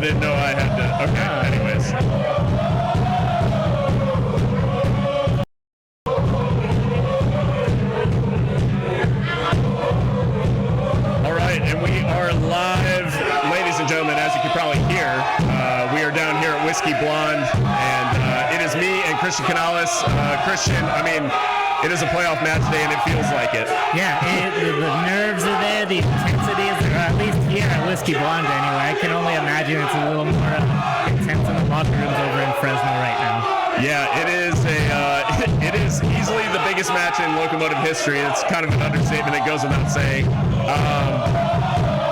didn't know I had to. Okay, anyways. All right, and we are live, ladies and gentlemen, as you can probably hear. We are down here at Whiskey Blonde, and it is me and Christian Canales. Christian, I mean, it is a playoff match day, and it feels like it. Yeah, the nerves are there, the intensity is there, at least here at Whiskey Blonde anyway. I can only imagine it's a little more intense in the locker rooms over in Fresno right now. Yeah, it is it is easily the biggest match in Locomotive history. It's kind of an understatement, it goes without saying.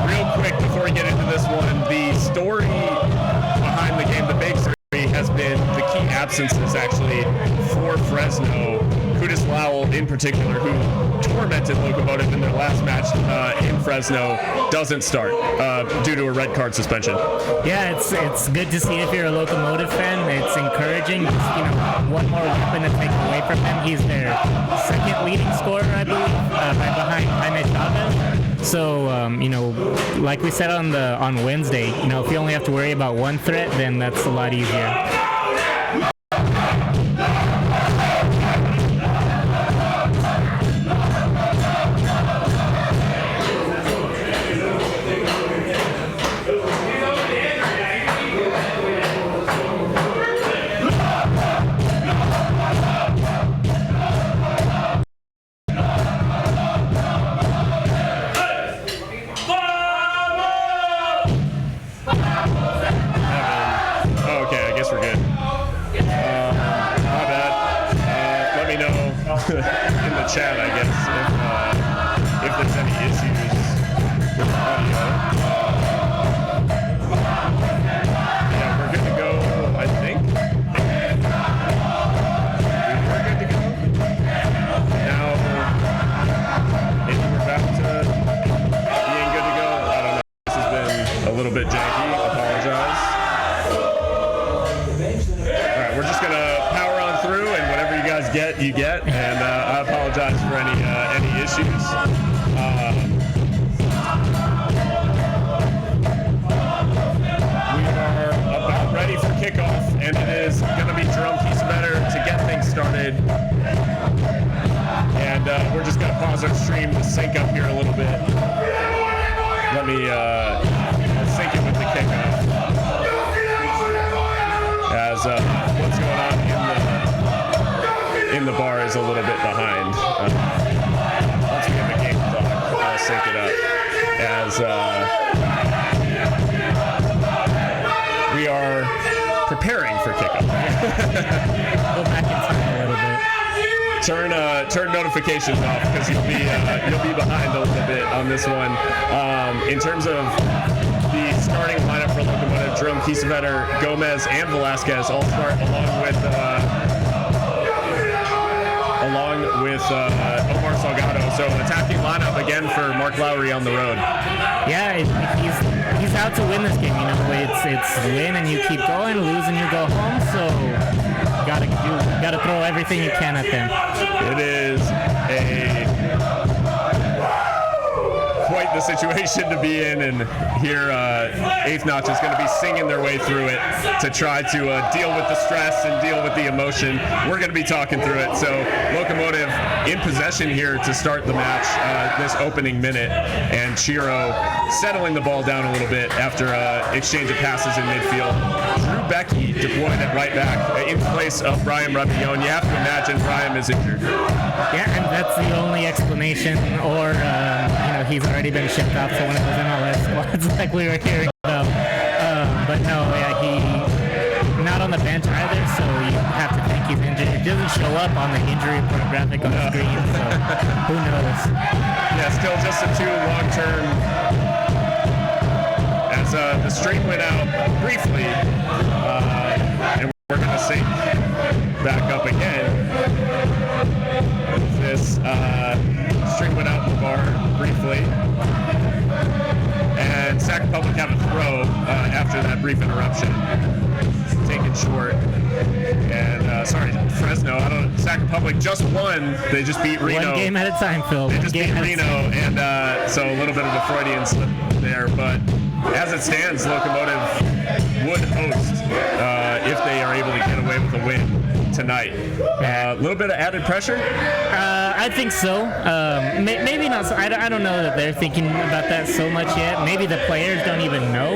Real quick, before we get into this one, the story behind the game, the big story, has been the key absences actually for Fresno. Kudus Lowell in particular, who tormented Locomotive in their last match in Fresno, doesn't start due to a red card suspension. Yeah, it's good to see if you're a Locomotive fan. It's encouraging. Just, one more weapon to take away from him. He's their second leading scorer, I believe, right behind Jaime Chavez. So, like we said on Wednesday, if you only have to worry about one threat, then that's a lot easier. In the chat, I guess, if there's any issues with the audio. Yeah, we're good to go, I think. We're good to go. Now, maybe we're back to being good to go. I don't know. This has been a little bit janky. Apologize. All right, we're just going to power on through, and whatever you guys get, you get. And I apologize for any issues. We are about ready for kickoff, and it is going to be Jerome Kiesewetter to get things started. And we're just going to pause our stream to sync up here a little bit. Let me sync it with the kickoff. As what's going on in the bar is a little bit behind. Once we have a game clock, I'll sync it up. As we are preparing for kickoff. Go back in time a little bit. Turn notifications off because you'll be behind a little bit on this one. In terms of the starting lineup for Locomotive, Jerome Kiesewetter, Gomez, and Velasquez all start along with Omar Salgado. So attacking lineup again for Mark Lowry on the road. Yeah, he's out to win this game. It's win and you keep going, lose and you go home. So gotta throw everything you can at them. It is quite the situation to be in, and here Eighth Notch is going to be singing their way through it to try to deal with the stress and deal with the emotion. We're going to be talking through it. So Locomotive in possession here to start the match this opening minute, and Chiro settling the ball down a little bit after exchange of passes in midfield. Drew Becky deployed at right back in place of Brian Rebillon. You have to imagine Brian is injured. Yeah, and that's the only explanation, or he's already been shipped out to one of those MLS squads like we were hearing about. But no, yeah, he not on the bench either, so you have to think he's injured. It doesn't show up on the injury report graphic on the screen, so who knows? Yeah, still just a 2 long-term. As the stream went out briefly, and we're going to sync back up again. This stream went out in the bar briefly, and Sac Republic had a throw after that brief interruption, taken short. And Fresno. Sac Republic just won. They just beat Reno. One game at a time, Phil. They just beat Reno, and so a little bit of a Freudian slip there. But as it stands, Locomotive would host if they are able to get away with a win tonight. A little bit of added pressure? I think so. Maybe not. So, I don't know that they're thinking about that so much yet. Maybe the players don't even know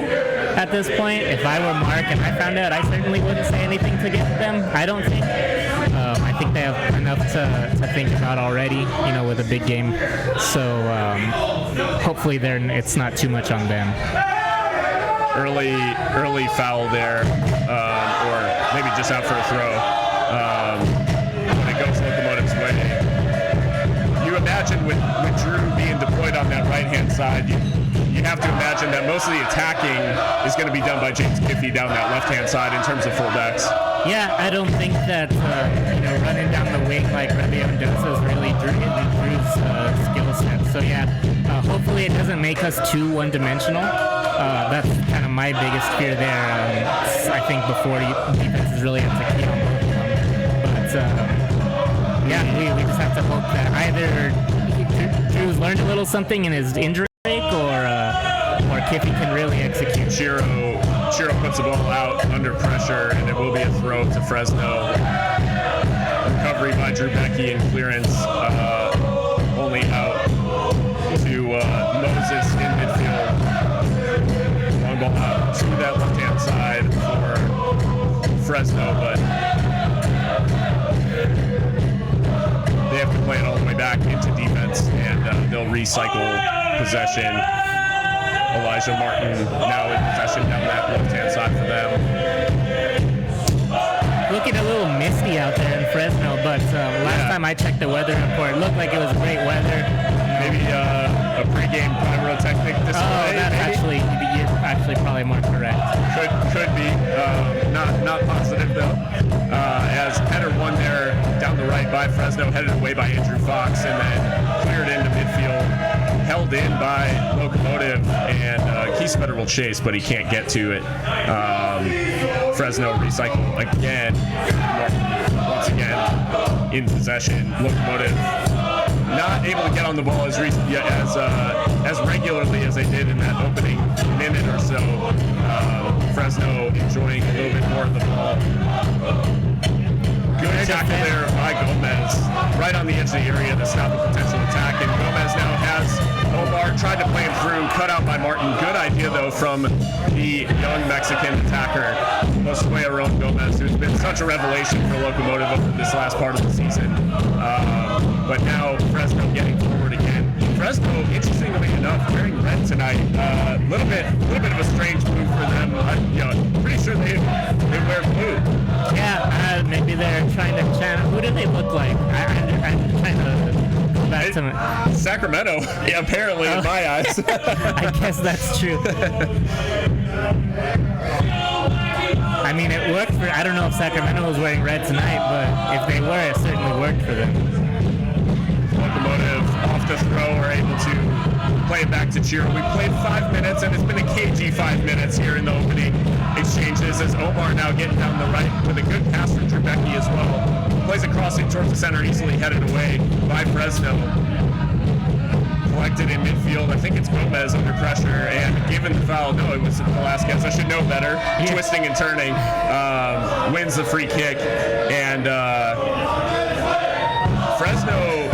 at this point. If I were Mark and I found out, I certainly wouldn't say anything to get them. I don't think. I think they have enough to think about already, with a big game. So hopefully it's not too much on them. Early foul there, or maybe just out for a throw. When it goes Locomotive's way. You imagine with Drew being deployed on that right-hand side, you have to imagine that most of the attacking is going to be done by James Kiffey down that left-hand side in terms of fullbacks. Yeah, I don't think that running down the wing like Rebbe Mendoza is really Drew's skill set. So yeah, hopefully it doesn't make us too one-dimensional. That's kind of my biggest fear there. I think before defense is really have to key on both of them. But yeah, we just have to hope that either Drew's learned a little something in his injury break, or Kiffey can really execute. Chiro puts the ball out under pressure, and it will be a throw to Fresno. Recovery by Drew Becky and clearance only out to Moses in midfield. Long ball out to that left-hand side for Fresno, but they have to play it all the way back into defense, and they'll recycle possession. Elijah Martin now in possession down that left-hand side for them. Looking a little misty out there in Fresno, but last time I checked the weather report, it looked like it was great weather. Maybe a pregame pyrotechnic display. Oh, you're actually probably more correct. Could be. Not positive though. As header one there down the right by Fresno, headed away by Andrew Fox, and then cleared into midfield. Held in by Locomotive, and Kiesbetter will chase, but he can't get to it. Fresno recycle again, once again in possession. Locomotive not able to get on the ball as regularly as they did in that opening minute or so. Fresno enjoying a little bit more of the ball. Good tackle there by Gomez, right on the edge of the area to stop a potential attack, and Gomez now has Omar, tried to play him through, cut out by Martin. Good idea though from the young Mexican attacker, Josue Aron Gomez, who's been such a revelation for Locomotive over this last part of the season. But now Fresno getting forward again. Fresno, interestingly enough, wearing red tonight. Little bit of a strange move for them. Pretty sure they wear blue. Yeah, maybe they're trying to channel. Who do they look like? I'm trying to go back to Sacramento, yeah, apparently in my eyes. I guess that's true. I mean, it worked for. I don't know if Sacramento was wearing red tonight, but if they were, it certainly worked for them. Locomotive off the throw are able to play it back to Chiro. We played 5 minutes, and it's been a cagey 5 minutes here in the opening exchanges, as Omar now getting down the right with a good pass from Trebecki as well. Plays a crossing towards the center, easily headed away by Fresno. Collected in midfield. I think it's Gomez under pressure, and given the foul, no, it was Velasquez. I should know better. Yeah. Twisting and turning, wins the free kick, and Fresno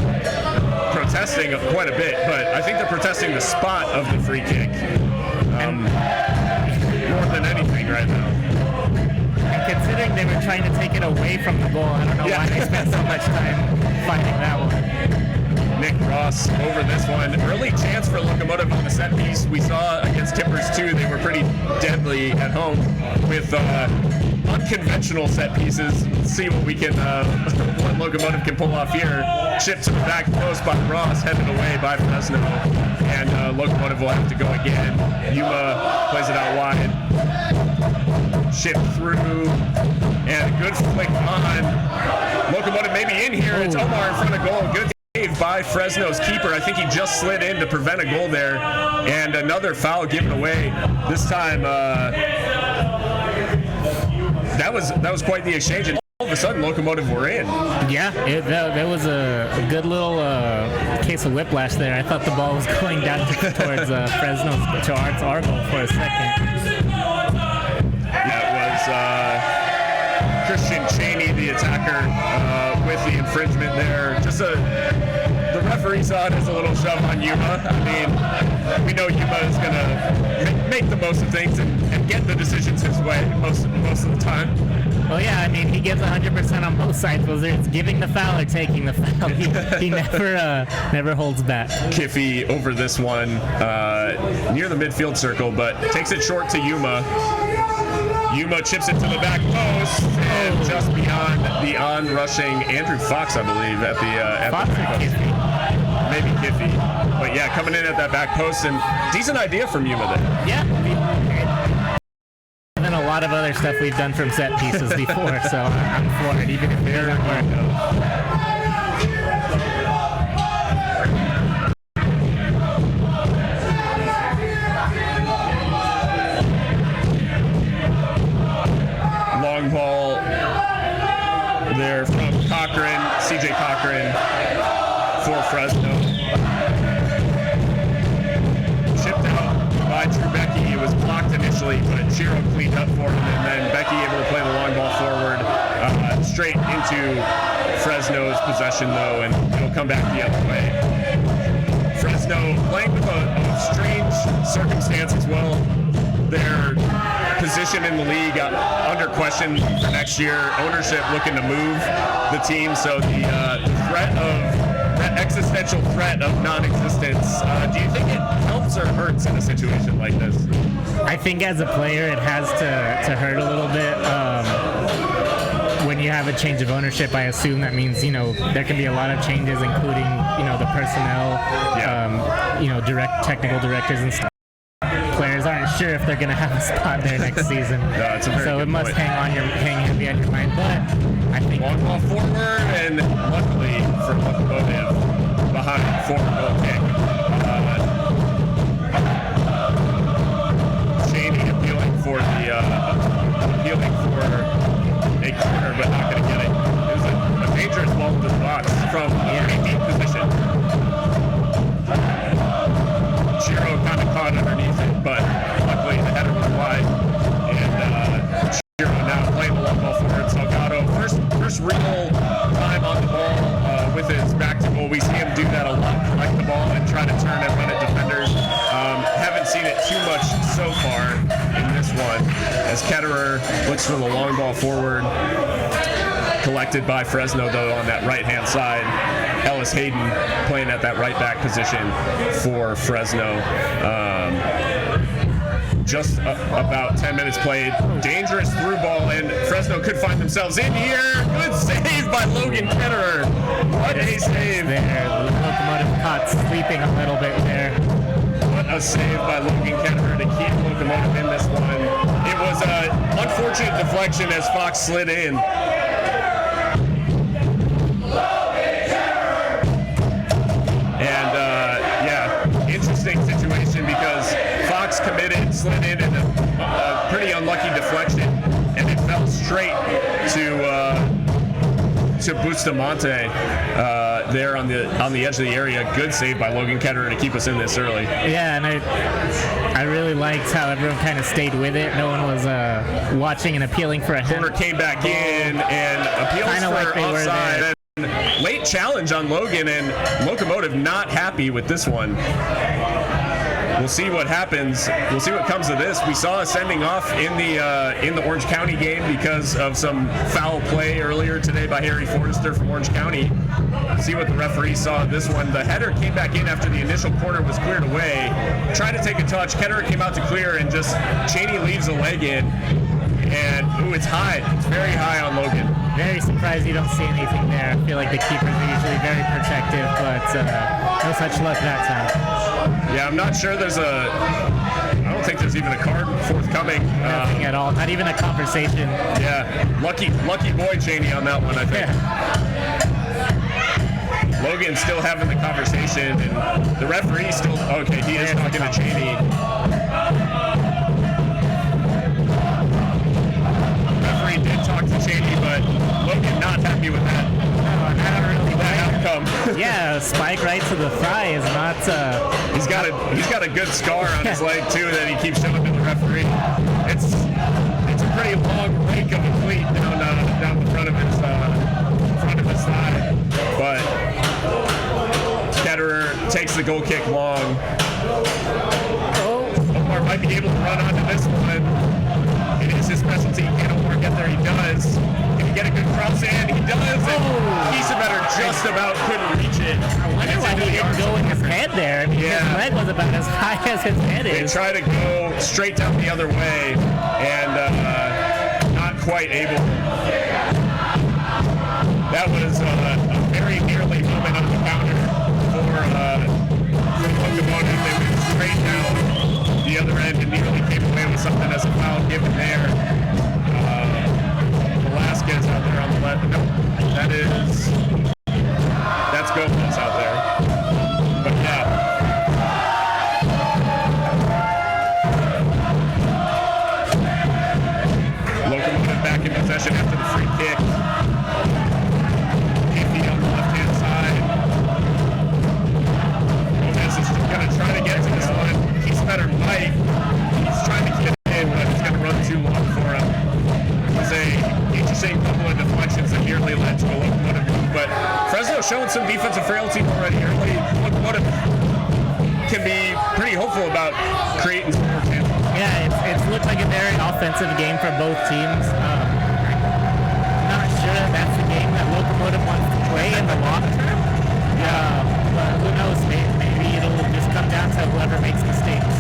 protesting quite a bit, but I think they're protesting the spot of the free kick more than anything right now. And considering they were trying to take it away from the goal, I don't know why they spent so much time fighting that one. Nick Ross over this one. Early chance for Locomotive on the set piece. We saw against Timbers too, they were pretty deadly at home with unconventional set pieces. Let's see what we can, what Locomotive can pull off here. Chip to the back post by Ross, headed away by Fresno, and Locomotive will have to go again. Yuma plays it out wide. Chip through, and a good flick on. Locomotive maybe in here. It's Omar in front of goal. Good save by Fresno's keeper. I think he just slid in to prevent a goal there, and another foul given away. This time, that was quite the exchange, and all of a sudden Locomotive were in. Yeah, that was a good little case of whiplash there. I thought the ball was going down towards Fresno's to our goal for a second. the attacker with the infringement there. Just the referee saw it as a little shove on Yuma. I mean, we know Yuma is going to make the most of things and get the decisions his way most of the time. Well, yeah, I mean, he gives 100% on both sides, whether it's giving the foul or taking the foul. He never holds back. Kiffy over this one near the midfield circle, but takes it short to Yuma. Yuma chips it to the back post and just beyond the on-rushing Andrew Fox, I believe, at the Fox back or post. Kiffy? Maybe Kiffy. But yeah, coming in at that back post, and decent idea from Yuma there. Yeah. And a lot of other stuff we've done from set pieces before, so I'm for it, even if it doesn't work. Long ball there from Cochran, CJ Cochran for Fresno. Chipped out by Trubecki. It was blocked initially, but Chiro cleaned up for him, and then Becky able to play the long ball forward straight into Fresno's possession, though, and it'll come back the other way. Fresno playing with a strange circumstance as well. Their position in the league under question for next year. Ownership looking to move the team, so the threat of that existential threat of non-existence. Do you think it helps or hurts in a situation like this? I think as a player, it has to hurt a little bit. When you have a change of ownership, I assume that means, there can be a lot of changes, including, the personnel, technical directors and stuff. Players aren't sure if they're going to have a spot there next season. No, it's a very so good it must point. hang heavy on your mind. But I think Long ball forward, and luckily for Locomotive, behind forward goal kick. Cheney appealing for a corner, but not going to get it. It was a dangerous ball to the box from a pretty deep position. Chiro kind of caught underneath it, but luckily the header was wide. And Chiro now playing the long ball forward. Salgado, first real time on the ball with his back to goal. We see him do that a lot, collect the ball and try to turn and run at defenders. Haven't seen it too much so far in this one, as Ketterer looks for the long ball forward. Collected by Fresno, though, on that right-hand side. Ellis Hayden playing at that right back position for Fresno. Just about 10 minutes played. Dangerous through ball, and Fresno could find themselves in here. Good save by Logan Ketterer. What a save. there, the Locomotive caught sleeping a little bit there. What a save by Logan Ketterer to keep Locomotive in this one. It was an unfortunate deflection as Fox slid in. Interesting situation because Fox committed, slid in a pretty unlucky deflection, and it fell straight to Bustamante there on the edge of the area. Good save by Logan Ketterer to keep us in this early. Yeah, and I really liked how everyone kind of stayed with it. No one was watching and appealing for a hit. Corner came back in and appeals Kinda for like they were offside. there. Late challenge on Logan, and Locomotive not happy with this one. We'll see what happens. We'll see what comes of this. We saw a sending off in the Orange County game because of some foul play earlier today by Harry Forrester from Orange County. See what the referee saw of this one. The header came back in after the initial corner was cleared away. Tried to take a touch. Ketterer came out to clear, and just Cheney leaves a leg in. And, it's high. It's very high on Logan. Very surprised you don't see anything there. I feel like the keepers are usually very protective, but no such luck that time. Yeah, I'm not sure I don't think there's even a card forthcoming. Nothing at all. Not even a conversation. Yeah, lucky boy Cheney on that one, I think. Yeah. Logan still having the conversation, and the referee still, okay, he is talking to Cheney. Referee did talk to Cheney, but Logan not happy with that. Outcome. Yeah, a spike right to the thigh is not. He's got a good scar on his leg too that he keeps showing to the referee. It's a pretty long rake of a cleat down the front of his thigh. But Ketterer takes the goal kick long. Omar might be able to run onto this one. It is his specialty. Can Omar get there? He does. Can he get a good cross in? He does. And Kiesebetter just about couldn't reach it. I wonder why he didn't go in his head there. I mean, his leg was about as high as his head is. They try to go straight down the other way and not quite able. That was a very nearly moment on the counter for Locomotive. They went straight down the other end and nearly came away with something as a foul given there. Velasquez out there on the left. No, that's Gomez out there. But yeah. Locomotive back in possession after the free kick. Iffy on the left-hand side. Gomez is going to try to get to this one. He's better Mike. He's trying to get it in, but it's going to run too long for him. It was a interesting couple of deflections that nearly led to a Locomotive move, but Fresno showing some defensive frailty already early. Locomotive can be pretty hopeful about creating some more chances. Yeah, it's looked like a very offensive game for both teams. Not sure that's the game that Locomotive wants to play in the long term. But who knows? Maybe it'll just come down to whoever makes mistakes.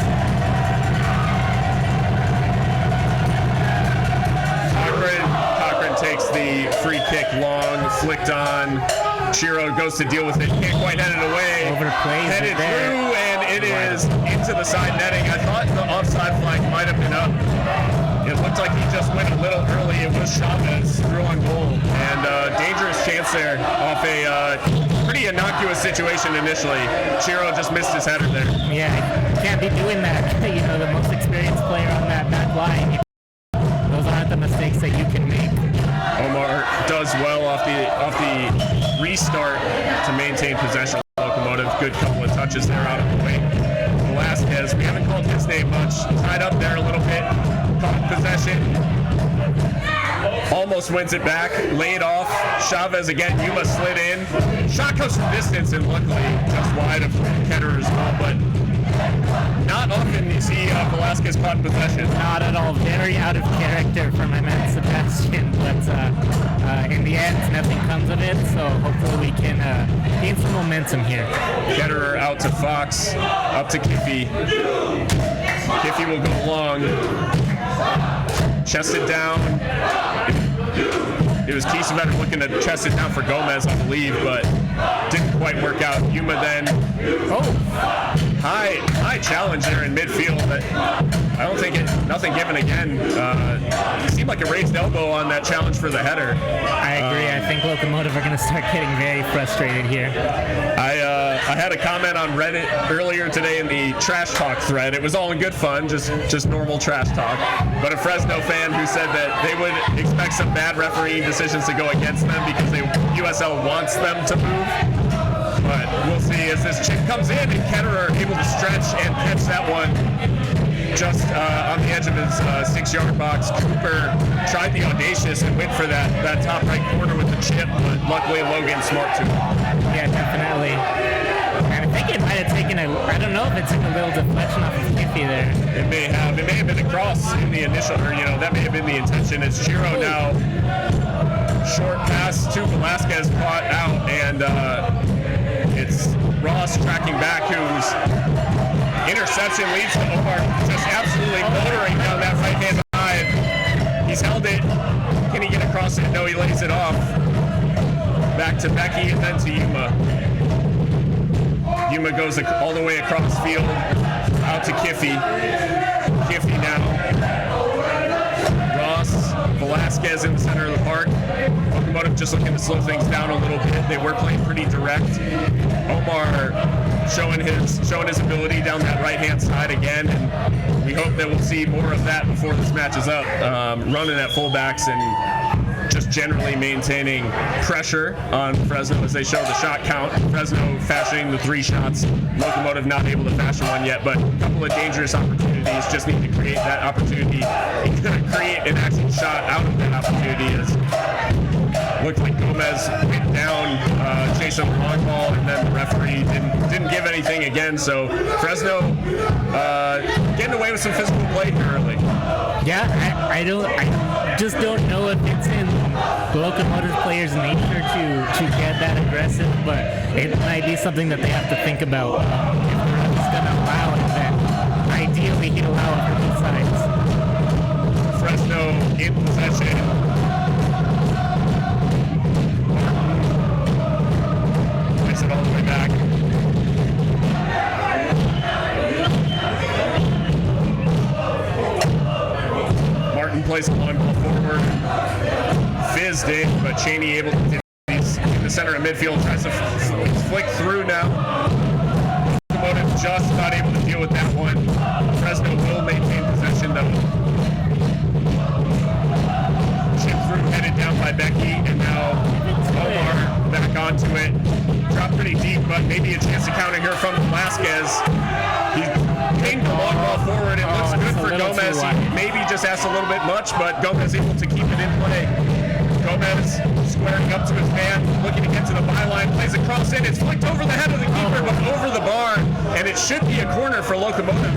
Cochran takes the free kick long, flicked on. Chiro goes to deal with it, can't quite head it away. Overplays headed it there. through, and it is into the side netting. I thought the offside flag might have been up. It looked like he just went a little early. It was Chavez through on goal, and dangerous chance there off a pretty innocuous situation initially. Chiro just missed his header there. Yeah, can't be doing that. You know, the most experienced player on that back line. Those aren't the mistakes that you can make. Omar does well off the restart to maintain possession. Locomotive, good couple of touches there out of the wing. Velasquez, we haven't called his name much. Tied up there a little bit. Caught possession. Almost wins it back. Laid off. Chavez again. Yuma slid in. Shot comes from distance and luckily just wide of Ketterer as well. But not often you see Velasquez caught possession. Not at all. Very out of character for my man Sebastian. But in the end, nothing comes of it. So hopefully we can gain some momentum here. Ketterer out to Fox. Up to Kiffy. Kiffy will go long. Chested down. It was Kiesebetter looking to chest it down for Gomez, I believe, but didn't quite work out. Yuma then, high challenge there in midfield, but I don't think nothing given again. It seemed like a raised elbow on that challenge for the header. I agree. I think Locomotive are going to start getting very frustrated here. I had a comment on Reddit earlier today in the trash talk thread. It was all in good fun, just normal trash talk. But a Fresno fan who said that they would expect some bad refereeing decisions to go against them because USL wants them to move. But we'll see as this chip comes in and Ketterer able to stretch and catch that one just on the edge of his 6-yard box. Cooper tried the audacious and went for that top right corner with the chip, but luckily Logan smart too. Yeah, definitely. And I think it might have taken I don't know if it took a little deflection off of Kiffy there. It may have been a cross in the initial, or that may have been the intention. It's Chiro now. Short pass to Velasquez caught out, and it's Ross tracking back, whose interception leads to Omar just absolutely motoring down that right-hand side. He's held it. Can he get across it? No, he lays it off. Back to Becky and then to Yuma. Yuma goes all the way across field, out to Kiffy. Kiffy now. Ross, Velasquez in the center of the park. Locomotive just looking to slow things down a little bit. They were playing pretty direct. Omar showing his ability down that right-hand side again, and we hope that we'll see more of that before this match is up. Running at fullbacks and just just generally maintaining pressure on Fresno as they show the shot count. Fresno fashioning the 3 shots, Locomotive not able to fashion one yet, but a couple of dangerous opportunities. Just need to create that opportunity and create an actual shot out of that opportunity. As looked like Gomez went down, chased a long ball, and then the referee didn't give anything again. So Fresno getting away with some physical play here early. Yeah, I just don't know if it's in Locomotive players' nature to get that aggressive, but it might be something that they have to think about. If the ref is going to allow it, then ideally he'd allow it for both sides. Fresno in possession. Plays it all the way back. Martin plays a long ball forward. Fizzed in, but Cheney able to get these in the center of midfield. Tries to flick through now. Locomotive just not able to deal with that one. Fresno will maintain possession though. Chip through, headed down by Becky, and now Omar back onto it. Dropped pretty deep, but maybe a chance to counter here from Velasquez. He's pinged the long ball forward. It looks good for Gomez. He maybe just asked a little bit much, but Gomez able to keep it in play. Gomez squaring up to his man, looking to get to the byline, plays a cross in. It's flicked over the head of the keeper, but over the bar, and it should be a corner for Locomotive.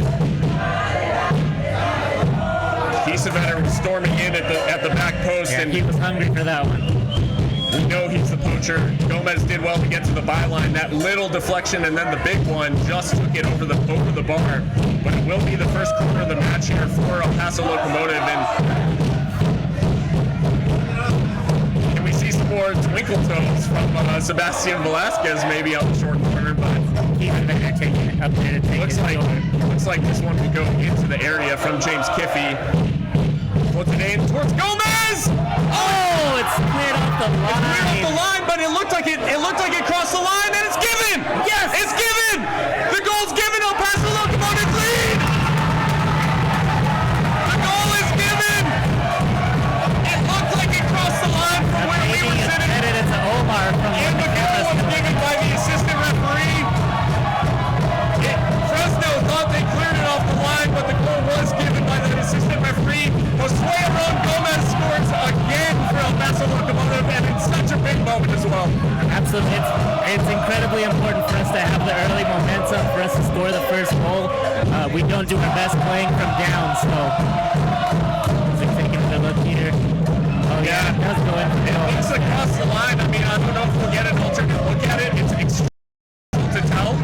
Kiesewetter storming in at the back post, Yeah, and he was hungry for that one. we know he's the poacher. Gomez did well to get to the byline. That little deflection and then the big one just took it over the bar. But it will be the first corner of the match here for El Paso Locomotive. And can we see some more twinkle toes from Sebastian Velasquez maybe on the short corner? But Kiesewetter taking it up there to take looks like this one will go into the area from James Kiffey. Puts it in towards Gomez. Oh, it's cleared off the line. It's cleared off the line, but it looked like it crossed the line, and it's given. Yes, it's given. The goal's given. El Paso Locomotive lead. The goal is given. It looked like it crossed the line from where we were sitting. It's Omar from And the goal was given by the assistant referee. Fresno thought they cleared it off the line, but the goal was given by the assistant referee. Josue Ron Gomez scores again for El Paso Locomotive, and it's such a big moment as well. Absolutely. It's incredibly important for us to have the early momentum, for us to score the first goal. We don't do our best playing from down, so just taking a look here. Oh yeah, it does go in. It looks across the line. I mean, I don't know if we'll get an alternate look at it. It's extreme to tell.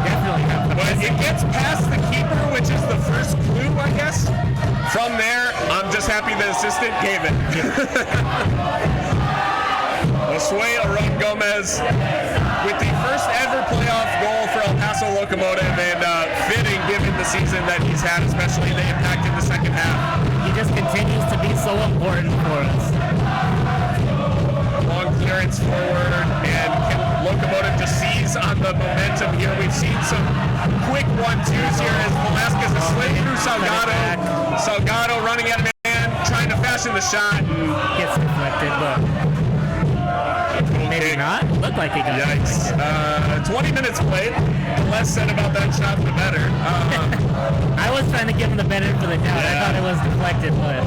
Definitely not. But it gets past the keeper, which is the first clue, I guess. From there, I'm just happy the assistant gave it. Josue Aaron Gomez with the first ever playoff goal for El Paso Locomotive, and fitting given the season that he's had, especially the impact in the second half. He just continues to be so important for us. Long clearance forward, and Locomotive just seize on the momentum here. We've seen some quick 1-2s here as Velasquez is slid through Salgado. Salgado running at a man, trying to fashion the shot. And gets deflected, but maybe not. Looked like he got yikes. 20 minutes played. The less said about that shot, the better. I was trying to give him the benefit for the doubt. Yeah. I thought it was deflected, but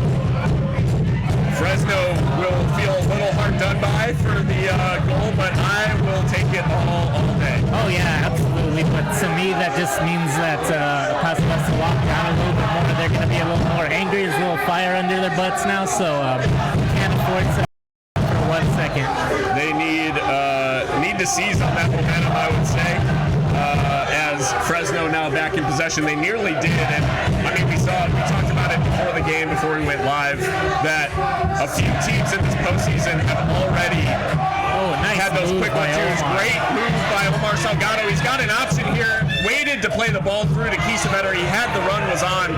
Fresno will feel a little hard done by for the goal, but I will take it all day. oh yeah, absolutely. But to me, that just means that Paso has to lock down a little bit more. They're going to be a little more angry. There's a little fire under their butts now, so can't afford to for 1 second. They need to seize on that momentum, I would say. As Fresno now back in possession, they nearly did, and I mean we talked about it before the game, before we went live, that a few teams in this postseason have already had those quick 1-2s. Great move by Omar Salgado. He's got an option here, waited to play the ball through to Kiesewetter. He had the run was on,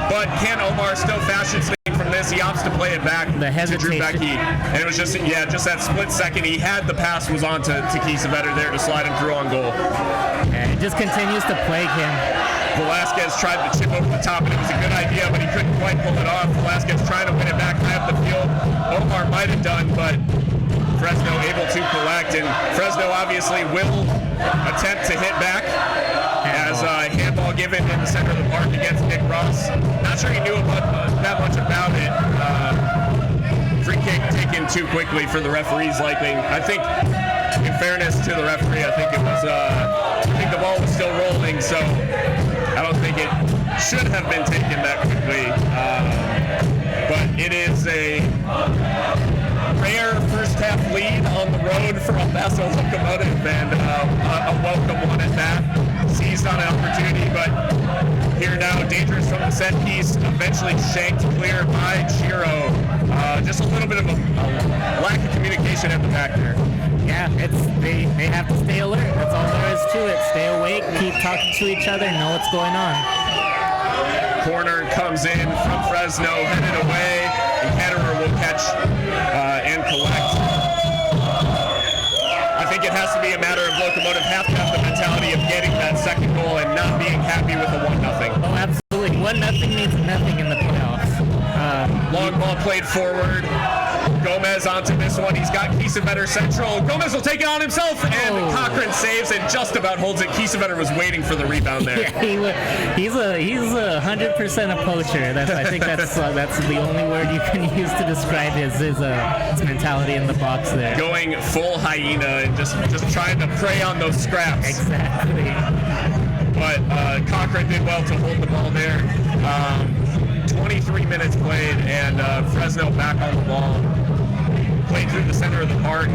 but can Omar still fashion something from this? He opts to play it back to Drew Becky, and it was just that split second. He had the pass was on to Kiesewetter there to slide him through on goal. And it just continues to plague him. Velasquez tried to chip over the top, and it was a good idea, but he couldn't quite pull it off. Velasquez trying to win it back high up the field. Omar might have done, but Fresno able to collect, and Fresno obviously will attempt to hit back as handball given in the center of the park against Nick Ross. Not sure he knew that much about it. Free kick taken too quickly for the referee's liking. I think, in fairness to the referee, I think the ball was still rolling, so I don't think it should have been taken that quickly. But it is a rare first half lead on the road for El Paso Locomotive, and a welcome one at that. Seized on an opportunity, but here now, dangerous from the set piece, eventually shanked clear by Chiro. Just a little bit of a lack of communication at the back there. Yeah, they have to stay alert. That's all there is to it. Stay awake, keep talking to each other, know what's going on. Corner comes in from Fresno, headed away, and Ketterer will catch and collect. I think it has to be a matter of Locomotive have to have the mentality of getting that second goal and not being happy with a 1-0. Oh, absolutely. 1-0 means nothing in the playoffs. Long ball played forward. Gomez onto this one. He's got Kiesewetter central. Gomez will take it on himself, and Cochran saves and just about holds it. Kiesewetter was waiting for the rebound there. Yeah, he's 100% a poacher. I think that's the only word you can use to describe his mentality in the box there. Going full hyena and just trying to prey on those scraps. Exactly. But Cochran did well to hold the ball there. 23 minutes played, and Fresno back on the ball. Played through the center of the park.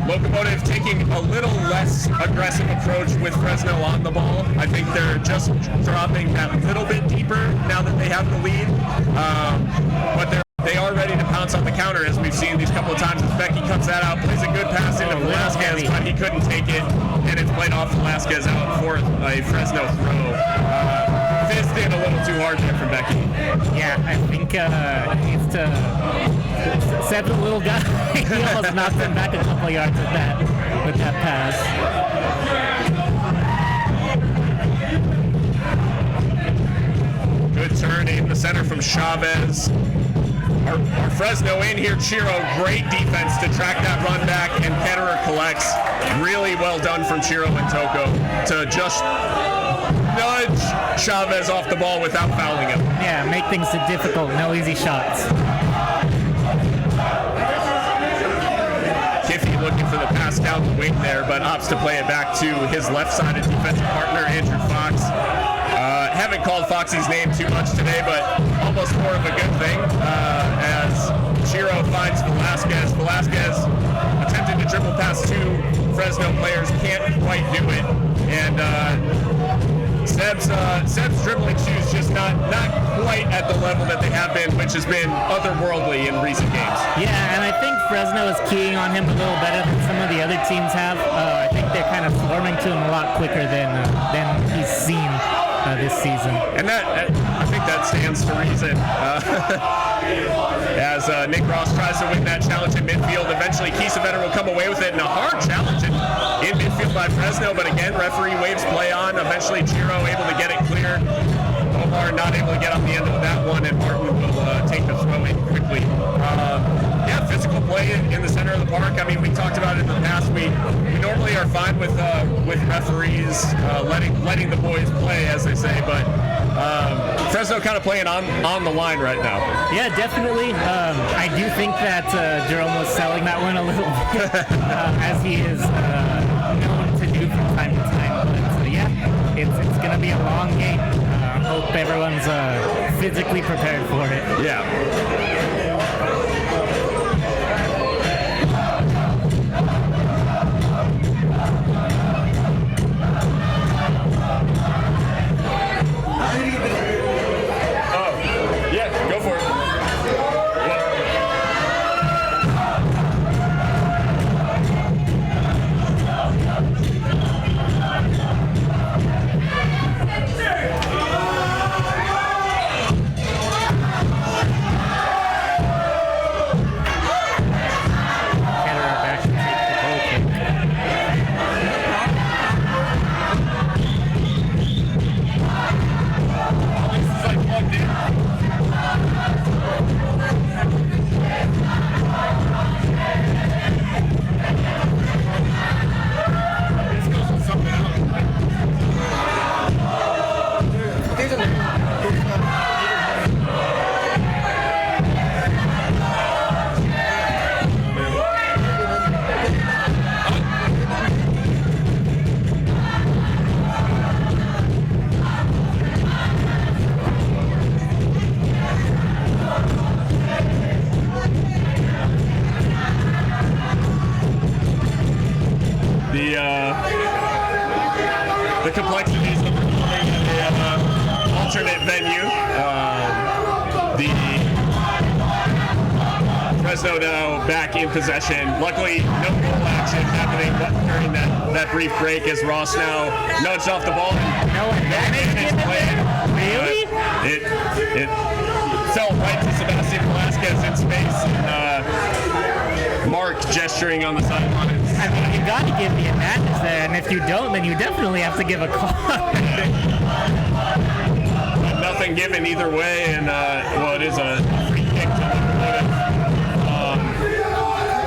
Locomotive taking a little less aggressive approach with Fresno on the ball. I think they're just dropping that little bit deeper now that they have the lead. But they are ready to pounce on the counter, as we've seen these couple of times. Becky cuts that out, plays a good pass into Velasquez, but he couldn't take it, and it's played off Velasquez out for a Fresno throw. Fizzed in a little too hard there from Becky. Yeah, I think he needs to. Seb's a little guy. He almost knocked him back a couple yards with that pass. Good turn in the center from Chavez. Our Fresno in here. Chiro, great defense to track that run back, and Ketterer collects. Really well done from Chiro and Toko to just nudge Chavez off the ball without fouling him. Yeah, make things difficult. No easy shots. Kiffy looking for the pass down the wing there, but opts to play it back to his left-sided defensive partner, Andrew Fox. Haven't called Foxy's name too much today, but almost more of a good thing, as Chiro finds Velasquez. Velasquez attempted to dribble past two Fresno players, can't quite do it, and Seb's dribbling shoes just not quite at the level that they have been, which has been otherworldly in recent games. Yeah, and I think Fresno is keying on him a little better than some of the other teams have. I think they're kind of swarming to him a lot quicker than he's seen this season. And I think that stands to reason. As Nick Ross tries to win that challenge in midfield, eventually Kiesewetter will come away with it in a hard challenge in midfield by Fresno, but again, referee waves play on. Eventually Chiro able to get it clear. Omar not able to get on the end of that one, and Martin will take the throw in quickly. Yeah, physical play in the center of the park. I mean, we talked about it in the past. We normally are fine with referees letting the boys play, as they say, but Fresno kind of playing on the line right now. Yeah, definitely. I do think that Jerome was selling that one a little bit, as he is known to do from time to time. But yeah, it's going to be a long game. Hope everyone's physically prepared for it. Yeah. Go for it. venue. The Fresno now back in possession. Luckily, no goal action happening during that brief break as Ross now nudged off the ball. No advantage played. Really? It fell right to Sebastian Velasquez in space. And, Mark gesturing on the sideline. I mean, you got to give the advantage there, and if you don't, then you definitely have to give a call. Nothing given either way, and well, it is a free kick to Locomotive.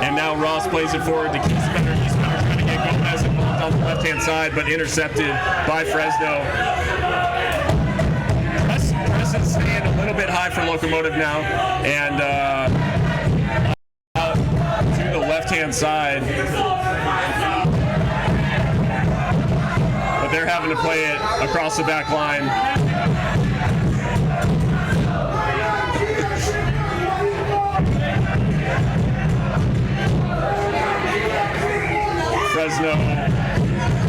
And now Ross plays it forward to Keyspetter. Keyspetter trying to get Gomez involved on the left-hand side, but intercepted by Fresno. Press is staying a little bit high for Locomotive now, and out to the left-hand side. But they're having to play it across the back line. Fresno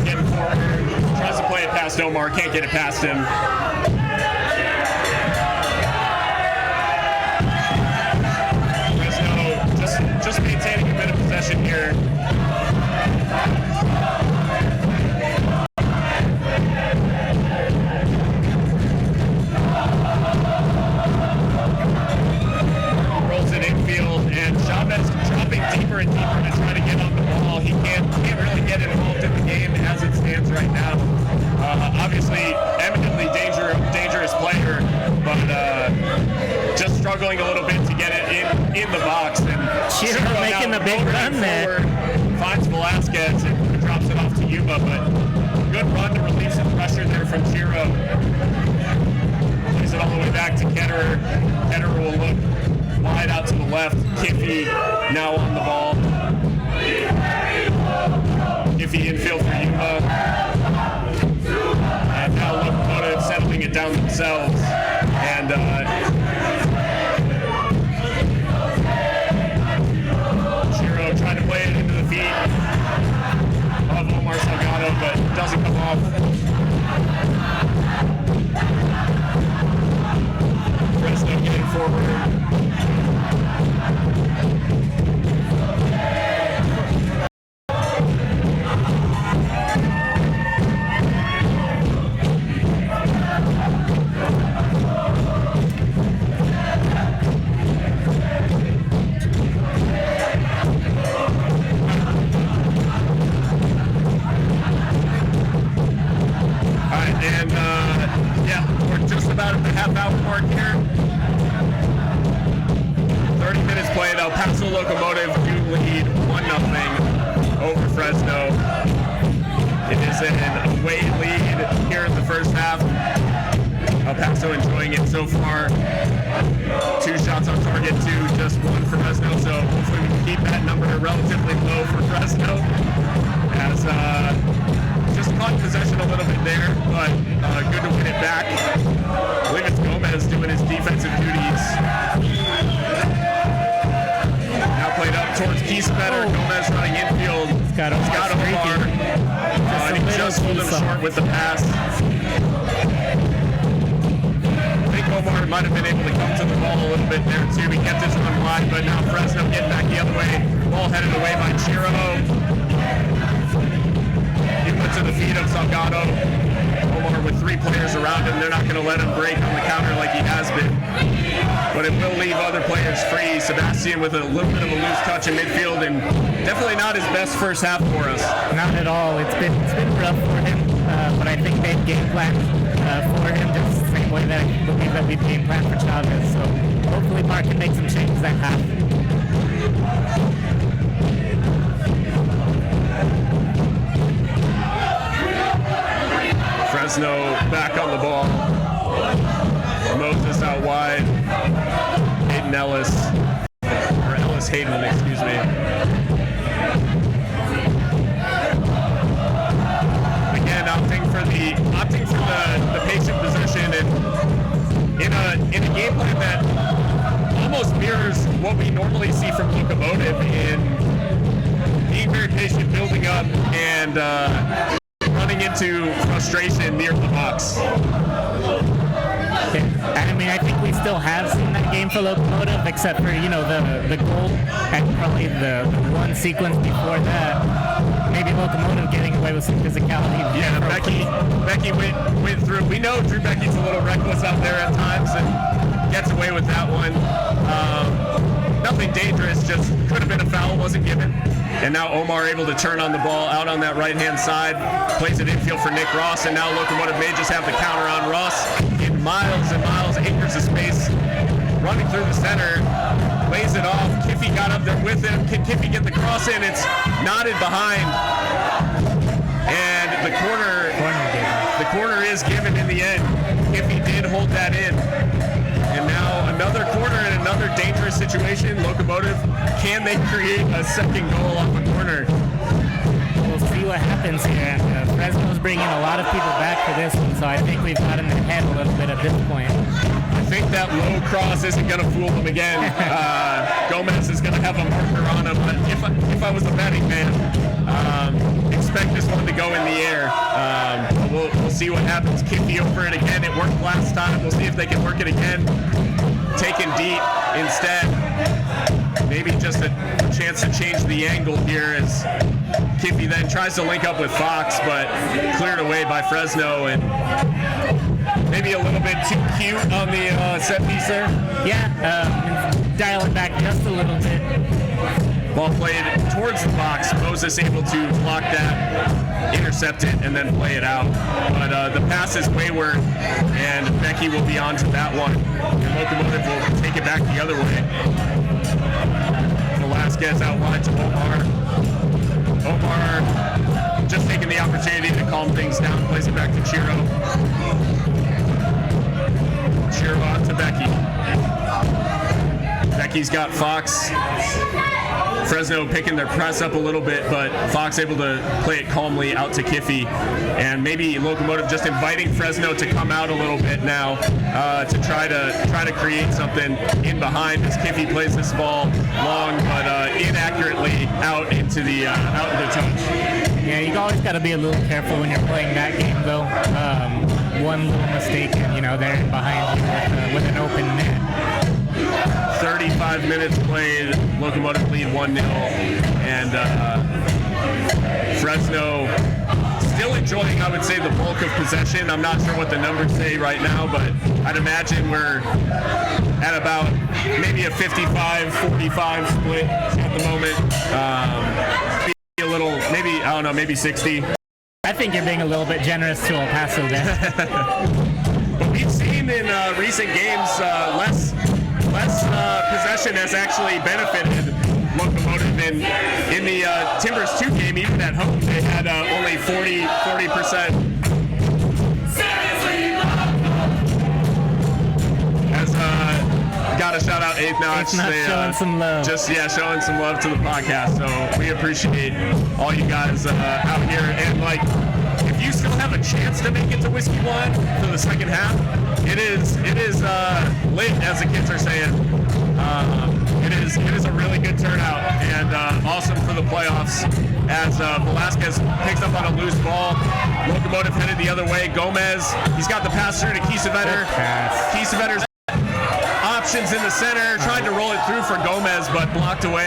getting forward, tries to play it past Omar, can't get it past him. Fresno just maintaining a bit of possession here. Rolls it infield, and Chavez dropping deeper and deeper to try to get on the ball. He can't really get involved in the game as it stands right now. Obviously, eminently dangerous player, but just struggling a little bit to get it in the box. And Chiro making a big run there. Finds Velasquez and drops it off to Yuma, but good run to relieve some pressure there from Chiro. Plays it all the way back to Ketterer. Ketterer will look wide out to the left. Kiffy now on the ball. Kiffy infield for Yuma. And now Locomotive settling it down themselves. And Chiro trying to play it into the feet of Omar Salgado, but doesn't come off. Fresno getting forward. Paso Locomotive do lead 1-0 over Fresno. It is an away lead here in the first half. El Paso enjoying it so far. 2 shots on target to just 1 for Fresno, so hopefully we can keep that number relatively low for Fresno. As just caught possession a little bit there, but good to win it back. I believe it's Gomez doing his defensive duties. Now played up towards Keyspetter. Gomez running infield. He's got Omar. And he just pulled him short with the pass. I think Omar might have been able to come to the ball a little bit there too. He kept his run wide, but now Fresno getting back the other way. Ball headed away by Chiro. He went to the feet of Salgado. Omar with 3 players around him. They're not going to let him break on the counter like he has been. But it will leave other players free. Sebastian with a little bit of a loose touch in midfield, and definitely not his best first half for us. Not at all. It's been rough for him, but I think they've game planned for him just the same way that I believe that we've game planned for Chavez. So hopefully Mark can make some changes that half. Fresno back on the ball. Moses out wide. Hayden Ellis, or Ellis Hayden, excuse me. Again, opting for the patient possession, and in a game plan that almost mirrors what we normally see from Locomotive in being very patient, building up, and running into frustration near the box. Okay. we still have seen that game for Locomotive, except for, you know, the goal and probably the one sequence before that. Maybe Locomotive getting away with some physicality. Yeah, Becky went through. We know Drew Becky's a little reckless out there at times and gets away with that one. Nothing dangerous, just could have been a foul, wasn't given. And now Omar able to turn on the ball out on that right-hand side, plays it infield for Nick Ross, and now Locomotive may just have the counter on Ross in miles and miles, acres of space, running through the center, lays it off. Kiffy got up there with him. Can Kiffy get the cross in? It's knotted behind, and the corner is given in the end. Kiffy did hold that in. And now another corner in another dangerous situation. Locomotive, can they create a second goal off a corner? We'll see what happens here. Fresno's bringing a lot of people back for this one, so I think we've got him in the head a little bit at this point. I think that low cross isn't going to fool them again. Gomez is going to have a marker on him, but if I was a betting man, expect this one to go in the air. We'll see what happens. Kiffy over it again. It worked last time. We'll see if they can work it again. Taken deep instead. Maybe just a chance to change the angle here as Kiffy then tries to link up with Fox, but cleared away by Fresno, and maybe a little bit too cute on the set piece there. Yeah, dial it back just a little bit. Ball played towards the box. Moses able to block that, intercept it, and then play it out. But the pass is wayward, and Becky will be on to that one. And Locomotive will take it back the other way. Velasquez out wide to Omar. Omar just taking the opportunity to calm things down, plays it back to Chiro. Chiro out to Becky. Becky's got Fox. Fresno picking their press up a little bit, but Fox able to play it calmly out to Kiffy, and maybe Locomotive just inviting Fresno to come out a little bit now to try to create something in behind as Kiffy plays this ball long but inaccurately out into the touch. Yeah, you always got to be a little careful when you're playing that game, though. One little mistake, and they're in behind you with an open net. 35 minutes played, Locomotive lead 1-0, and Fresno still enjoying, I would say, the bulk of possession. I'm not sure what the numbers say right now, but I'd imagine we're at about maybe a 55-45 split at the moment. A little, maybe, I don't know, maybe 60. I think you're being a little bit generous to El Paso there. But we've seen in recent games less possession has actually benefited Locomotive. In the Timbers 2 game, even at home, they had only 40%. Got to shout out Eighth Notch. Showing some love. Showing some love to the podcast. So we appreciate all you guys out here. And if you still have a chance to make it to Whiskey One for the second half, it is lit, as the kids are saying. It is a really good turnout and awesome for the playoffs as Velasquez picks up on a loose ball. Locomotive headed the other way. Gomez, he's got the pass through to Kiesewetter. Kiesevetter's options in the center, trying to roll it through for Gomez, but blocked away.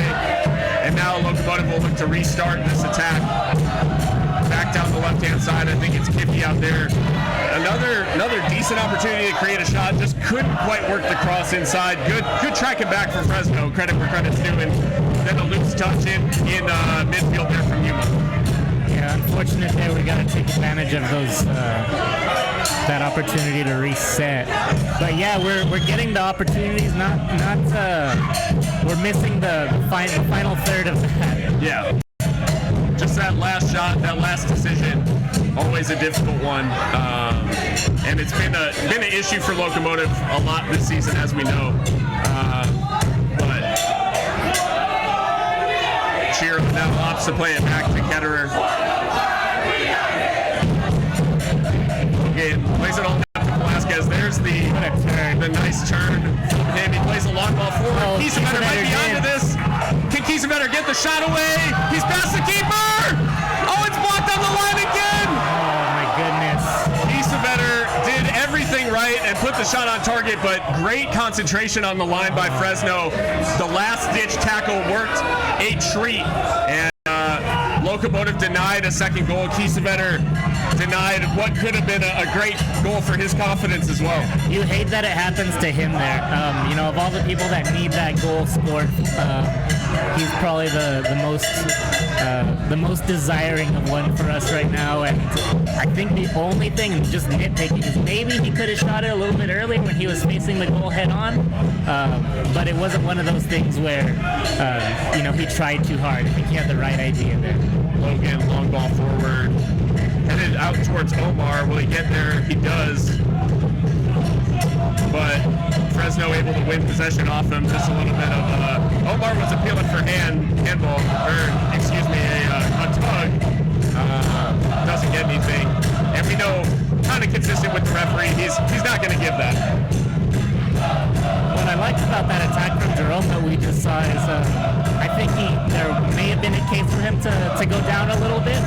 And now Locomotive will look to restart this attack. Back down the left-hand side, I think it's Kiffy out there. Another decent opportunity to create a shot, just couldn't quite work the cross inside. Good tracking back from Fresno, credit where credit's due, and then a loose touch in midfield there from Yuma. Yeah, unfortunate there. We got to take advantage of those that opportunity to reset. But yeah, we're getting the opportunities. We're missing the final third of that. Yeah. Just that last shot, that last decision, always a difficult one, and it's been an issue for Locomotive a lot this season, as we know. But Chiro now opts to play it back to Ketterer. Again, plays it all down to Velasquez. There's the nice turn from him. He plays a long ball forward. Kiesewetter might be onto this. Can Kiesewetter get the shot away? He's past the keeper! Oh, it's blocked on the line again! Oh, my goodness. Kiesewetter did everything right. penetrate and put the shot on target, but great concentration on the line by Fresno. The last-ditch tackle worked a treat, and Locomotive denied a second goal. Kiesewetter denied what could have been a great goal for his confidence as well. You hate that it happens to him there. Of all the people that need that goal scored, he's probably the most desiring of one for us right now. And I think the only thing, just nitpicking, is maybe he could have shot it a little bit earlier when he was facing the goal head on. But it wasn't one of those things where he tried too hard. I think he had the right idea there. Logan, long ball forward, headed out towards Omar. Will he get there? He does. But Fresno able to win possession off him. Just a little bit of Omar was appealing for handball, or excuse me, a tug. Doesn't get anything. And we know, kind of consistent with the referee, he's not going to give that. What I liked about that attack from Jerome that we just saw is I think there may have been a case for him to go down a little bit,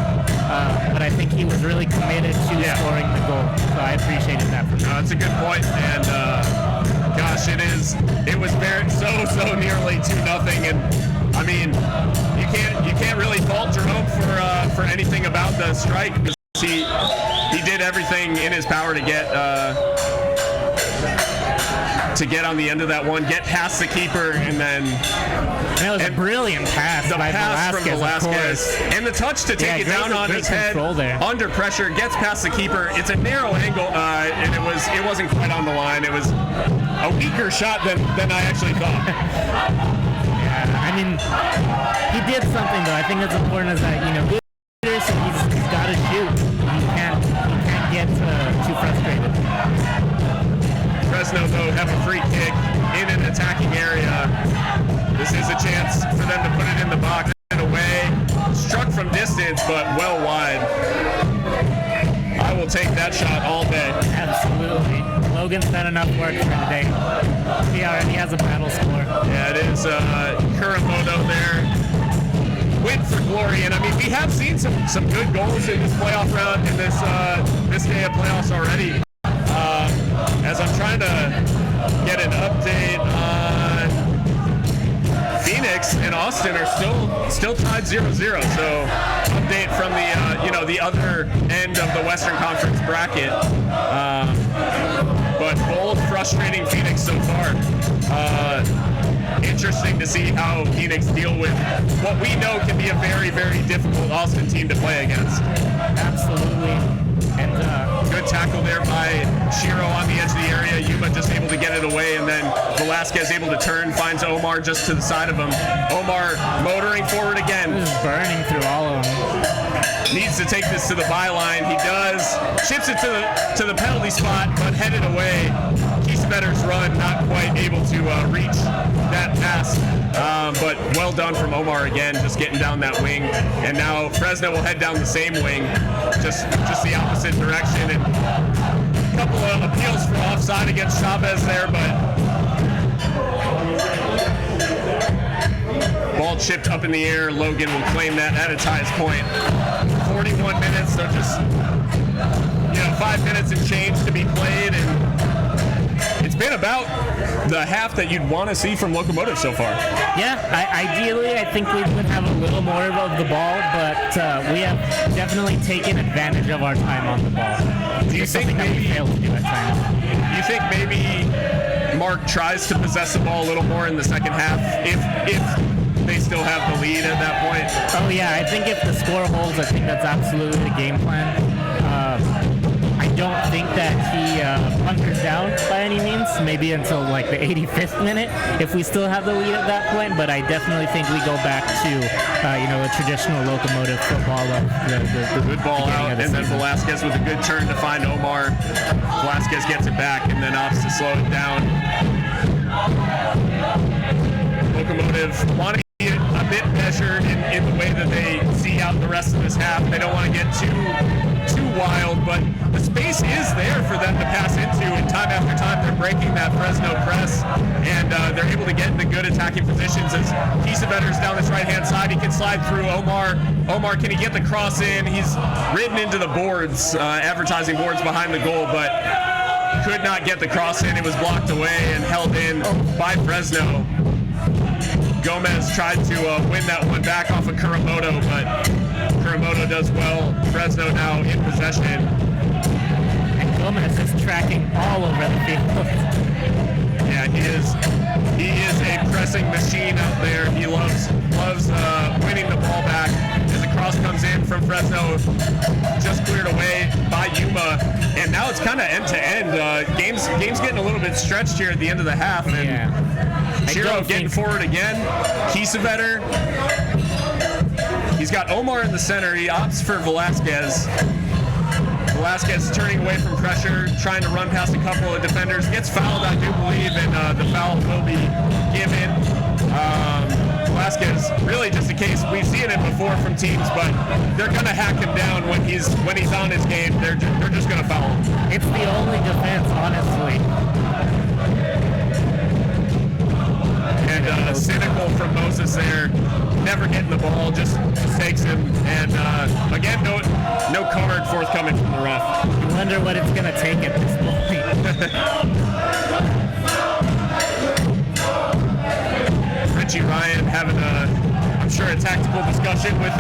but I think he was really committed to scoring the goal. So I appreciated that from him. That's a good point, and gosh, it was so nearly 2-0, and I mean, you can't really fault Jerome for anything about the strike, because he did everything in his power to get on the end of that one, get past the keeper, and then it was a brilliant pass by Velasquez, and the touch to take it down on his head under pressure, gets past the keeper. It's a narrow angle, and it wasn't quite on the line. It was a weaker shot than I actually thought. Yeah, I mean, he did something though. I think that's important, is that he's got to shoot. He can't get too frustrated. Fresno, though, have a free kick in an attacking area. This is a chance for them to put it in the box and away. Struck from distance, but well wide. I will take that shot all day. Absolutely. Logan's done enough work for today. He already has a battle score. Yeah, it is Kuramoto there. Win for glory, and I mean, we have seen some good goals in this playoff round, in this day of playoffs already. As I'm trying to get an update on Phoenix and Austin are still tied 0-0. So update from the other end of the Western Conference bracket. But bold, frustrating Phoenix so far. Interesting to see how Phoenix deal with what we know can be a very, very difficult Austin team to play against. Absolutely. And good tackle there by Shiro on the edge of the area. Yuma just able to get it away, and then Velasquez able to turn, finds Omar just to the side of him. Omar motoring forward again. This is burning through all of them. Needs to take this to the byline. He does. Chips it to the penalty spot, but headed away. Kiesewetter's run not quite able to reach that pass. But well done from Omar again, just getting down that wing. And now Fresno will head down the same wing, just the opposite direction. And a couple of appeals for offside against Chavez there, but ball chipped up in the air. Logan will claim that at its highest point. 41 minutes, so just 5 minutes and change to be played, and it's been about the half that you'd want to see from Locomotive so far. Yeah, ideally I think we would have a little more of the ball, but we have definitely taken advantage of our time on the ball. Do you think maybe we failed to do at times? You think maybe Mark tries to possess the ball a little more in the second half if they still have the lead at that point? Oh yeah, I think if the score holds, I think that's absolutely the game plan. I don't think that he bunkers down by any means, maybe until like the 85th minute if we still have the lead at that point, but I definitely think we go back to a traditional Locomotive football of the good ball out, and then Velasquez with a good turn to find Omar. Velasquez gets it back and then opts to slow it down. Locomotive wanting to get a bit measured in the way that they see out the rest of this half. They don't want to get too wild, but the space is there for them to pass into, and time after time they're breaking that Fresno press, and they're able to get into good attacking positions. As Kiesewetter's down this right-hand side, he can slide through Omar. Omar, can he get the cross in? He's ridden into the boards, advertising boards behind the goal, but could not get the cross in. It was blocked away and held in by Fresno. Gomez tried to win that one back off of Kuramoto, but Kuramoto does well. Fresno now in possession. And Gomez is tracking all over the field. Yeah, he is a pressing machine out there. He loves winning the ball back. As the cross comes in from Fresno, just cleared away by Yuma, and now it's kind of end to end. Game's getting a little bit stretched here at the end of the half. And Chiro getting forward again. Kiesewetter. He's got Omar in the center. He opts for Velasquez. Velasquez turning away from pressure, trying to run past a couple of defenders. Gets fouled, I do believe, and the foul will be given. Velasquez, really just a case, we've seen it before from teams, but they're going to hack him down when he's on his game. They're just going to foul him. It's the only defense, honestly. And cynical from Moses there, never getting the ball, just takes him. And again, no card forthcoming from the ref. You wonder what it's going to take at this point. Richie Ryan having I'm sure a tactical discussion with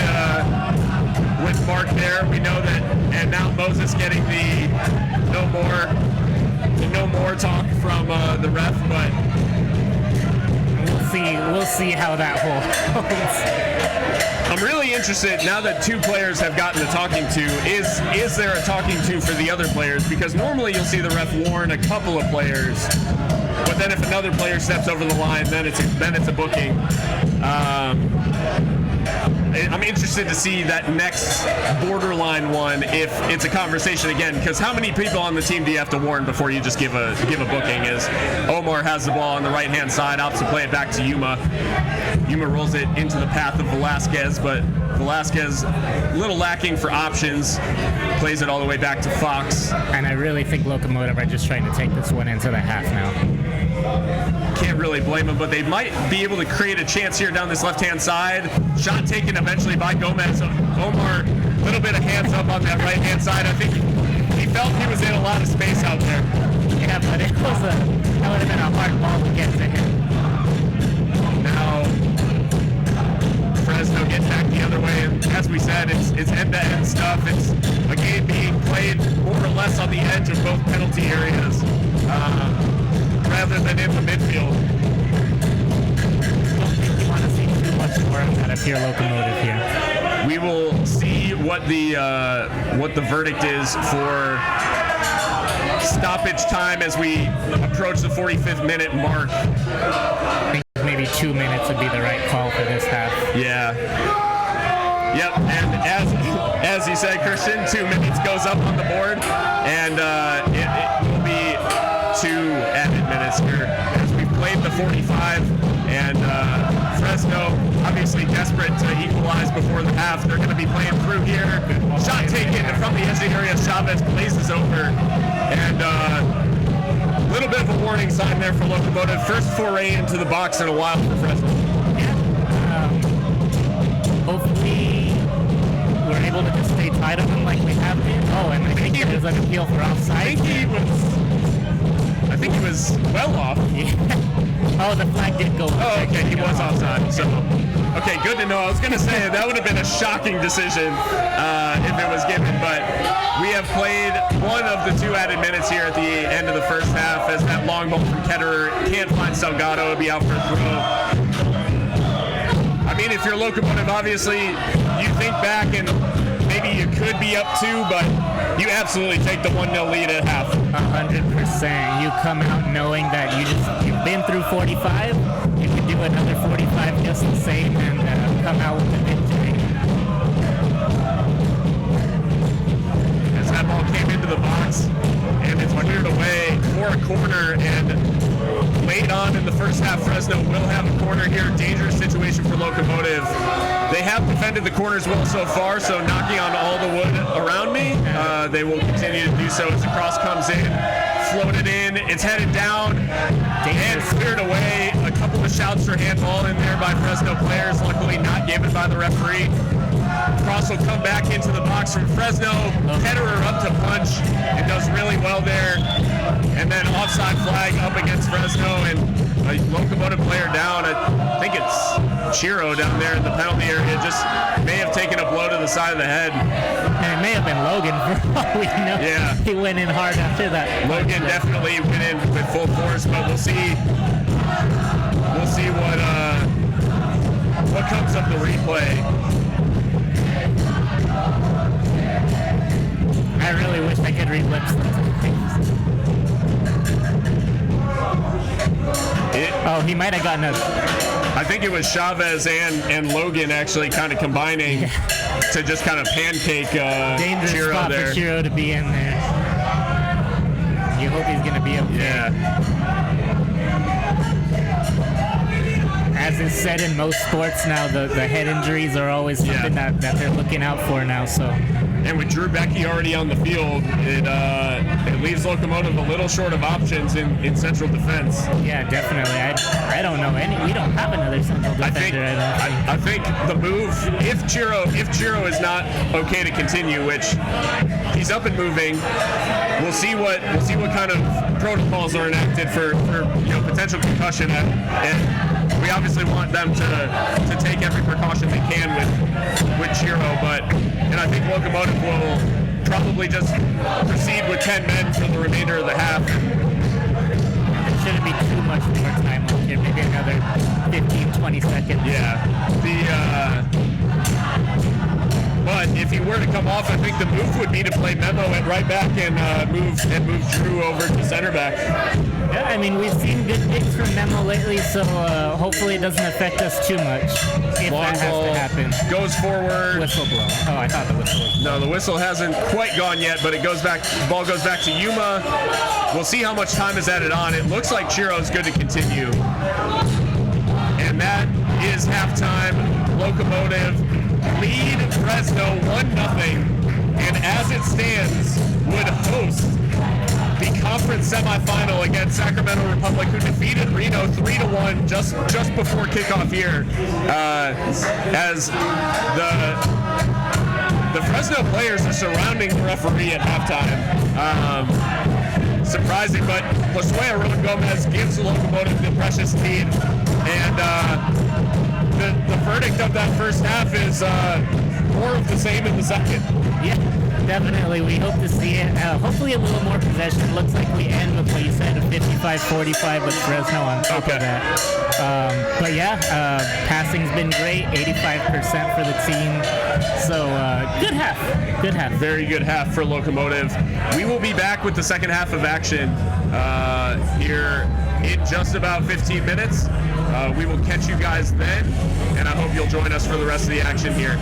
Mark there. We know that, and now Moses getting the no more talk from the ref, but we'll see how that holds. I'm really interested now that two players have gotten the talking to. Is there a talking to for the other players? Because normally you'll see the ref warn a couple of players, but then if another player steps over the line, then it's a booking. I'm interested to see that next borderline one if it's a conversation again, because how many people on the team do you have to warn before you just give a booking? As Omar has the ball on the right hand side, opts to play it back to Yuma. Yuma rolls it into the path of Velasquez, but Velasquez a little lacking for options, plays it all the way back to Fox. And I really think Locomotive are just trying to take this one into the half now. Can't really blame them, but they might be able to create a chance here down this left-hand side. Shot taken eventually by Gomez. Omar, a little bit of hands up on that right-hand side. I think he felt he was in a lot of space out there. Yeah, but that would have been a hard ball to get to him. Now, Fresno getting back the other way, and as we said, it's end-to-end stuff. It's a game being played more or less on the edge of both penalty areas. Rather than in the midfield. I don't think you want to see too much more out of your Locomotive here. We will see what the verdict is for stoppage time as we approach the 45th minute mark. I think maybe 2 minutes would be the right call for this half. Yeah. Yep, and as you said, Christian, 2 minutes goes up on the board, and it will be 2 added minutes here as we played the 45, and Fresno obviously desperate to equalize before the half. They're going to be playing through here. Shot taken from the edge of the area. Chavez blazes over, and a little bit of a warning sign there for Locomotive. First foray into the box in a while for Fresno. Hopefully we're able to just stay tight on them like we have been. Oh, and I think there's an appeal for offside. I think he was well off. Yeah. Oh, the flag did go. Oh, okay, he was offside. So, okay, good to know. I was going to say that would have been a shocking decision if it was given, but we have played one of the 2 added minutes here at the end of the first half as that long ball from Ketterer can't find Salgado. It'll be out for a throw. I mean, if you're Locomotive, obviously you think back and maybe you could be up 2, but you absolutely take the 1-0 lead at half. 100%. You come out knowing that you've been through 45. You can do another 45 just the same and come out with a victory. As that ball came into the box and it's cleared away for a corner, and late on in the first half, Fresno will have a corner here. Dangerous situation for Locomotive. They have defended the corners well so far, so knocking on all the wood around me. They will continue to do so as the cross comes in. Floated in, it's headed down, and cleared away. A couple of shouts for handball in there by Fresno players, luckily not given by the referee. Cross will come back into the box from Fresno. Ketterer up to punch and does really well there. And then offside flag up against Fresno, and a Locomotive player down. I think it's Chiro down there in the penalty area. Just may have taken a blow to the side of the head. And it may have been Logan for all we know. Yeah. He went in hard after that. Logan definitely went in with full force, but we'll see. We'll see what comes of the replay. I really wish I could read lips. Oh, he might have gotten a... I think it was Chavez and Logan actually kind of combining to just kind of pancake dangerous Chiro spot there. for Chiro to be in there. You hope he's going to be okay. Yeah. As is said in most sports now, the head injuries are always something that they're looking out for now. So. And with Drew Becky already on the field, it leaves Locomotive a little short of options in central defense. Yeah, definitely. I don't know any. We don't have another central defender. I think the move, if Chiro is not okay to continue, which he's up and moving, we'll see what kind of protocols are enacted for potential concussion, and we obviously want them to take every precaution they can with Chiro, and I think Locomotive will probably just proceed with 10 men for the remainder of the half. There shouldn't be too much more time left here, maybe another 15, 20 seconds. Yeah. But if he were to come off, I think the move would be to play Memo at right back and move Drew over to center back. Yeah, I mean, we've seen good kicks from Memo lately, so hopefully it doesn't affect us too much if Long that has ball to happen. goes forward. Whistle blow. Oh, I thought the whistle was. No, the whistle hasn't quite gone yet, but it goes back. Ball goes back to Yuma. We'll see how much time is added on. It looks like Chiro's good to continue. And that is halftime. Locomotive lead Fresno 1-0, and as it stands, would host the conference semifinal against Sacramento Republic, who defeated Reno 3-1 just before kickoff here. As the Fresno players are surrounding the referee at halftime. Surprising, but Josué Aron Gomez gives the Locomotive the precious lead, and the verdict of that first half is more of the same in the second. Yeah, definitely. We hope to see it. Hopefully a little more possession. Looks like we end with what you said, a 55-45 with Fresno on top of that. But yeah, passing's been great, 85% for the team. So good half. Good half. Very good half for Locomotive. We will be back with the second half of action here in just about 15 minutes. We will catch you guys then, and I hope you'll join us for the rest of the action here.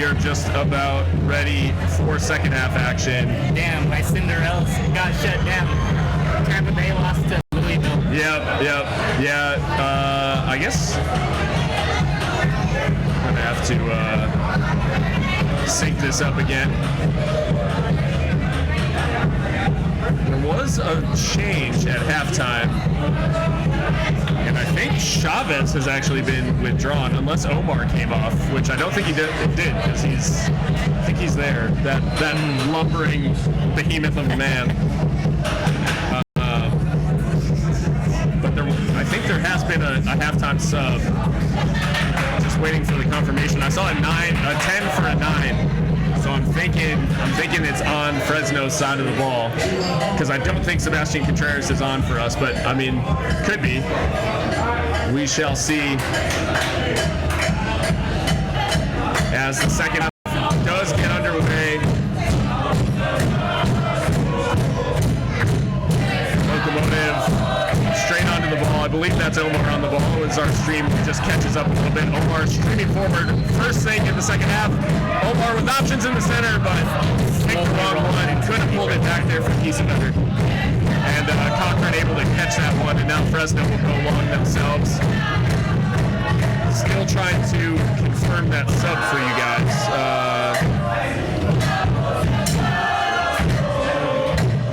we are just about ready for second half action. Damn, my Cinderellas got shut down. Tampa Bay lost to Louisville. Yeah. I guess I'm gonna have to sync this up again. There was a change at halftime, and I think Chavez has actually been withdrawn, unless Omar came off, which I don't think he did, because I think he's there. That lumbering behemoth of a man. But I think there has been a halftime sub. Just waiting for the confirmation. I saw a 10 for a 9. So I'm thinking it's on Fresno's side of the ball, because I don't think Sebastian Contreras is on for us, but I mean, could be. We shall see. As the second half does get underway. Locomotive straight onto the ball. I believe that's Omar on the ball as our stream just catches up a little bit. Omar streaming forward. First thing in the second half. Omar with options in the center, but picked the wrong one and could have pulled it back there for Kiesewetter. And Cochran able to catch that one, and now Fresno will go long themselves. Still trying to confirm that sub for you guys.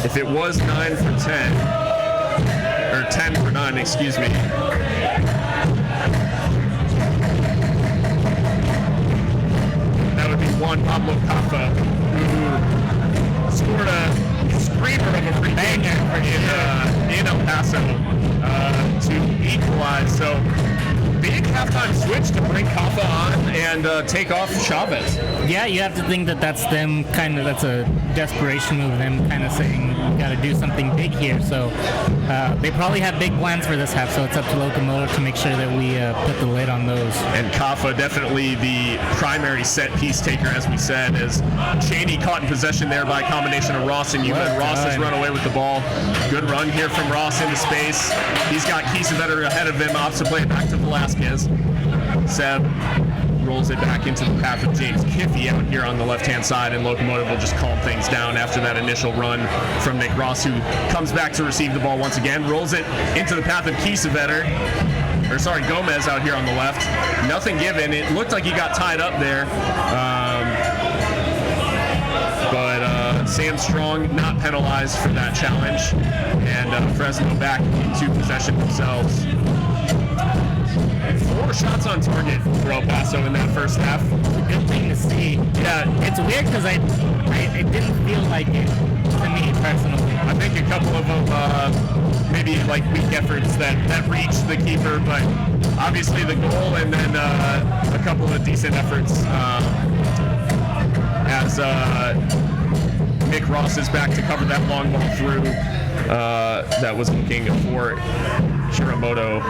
If it was 9 for 10, or 10 for 9, excuse me. That would be Juan Pablo Caffa, who scored a screamer of a free kick in El Paso to equalize. So big halftime switch to bring Caffa on and take off Chavez. Yeah, you have to think that that's them kind of, that's a desperation move, them kind of saying, we got to do something big here. So they probably have big plans for this half, so it's up to Locomotive to make sure that we put the lid on those. And Caffa definitely the primary set piece taker, as we said, as Cheney caught in possession there by a combination of Ross and Eumann. Ross has run away with the ball. Good run here from Ross into space. He's got Kiesewetter ahead of him, opts to play it back to Velasquez. Seb rolls it back into the path of James Kiffey out here on the left-hand side, and Locomotive will just calm things down after that initial run from Nick Ross, who comes back to receive the ball once again, rolls it into the path of Gomez out here on the left. Nothing given. It looked like he got tied up there. But Sam Strong not penalized for that challenge, and Fresno back into possession themselves. 4 shots on target for El Paso in that first half. It's a good thing to see. Yeah, it's weird because it didn't feel like it to me personally. I think a couple of them maybe like weak efforts that reached the keeper, but obviously the goal, and then a couple of decent efforts as Nick Ross is back to cover that long ball through. That was looking for Shiramoto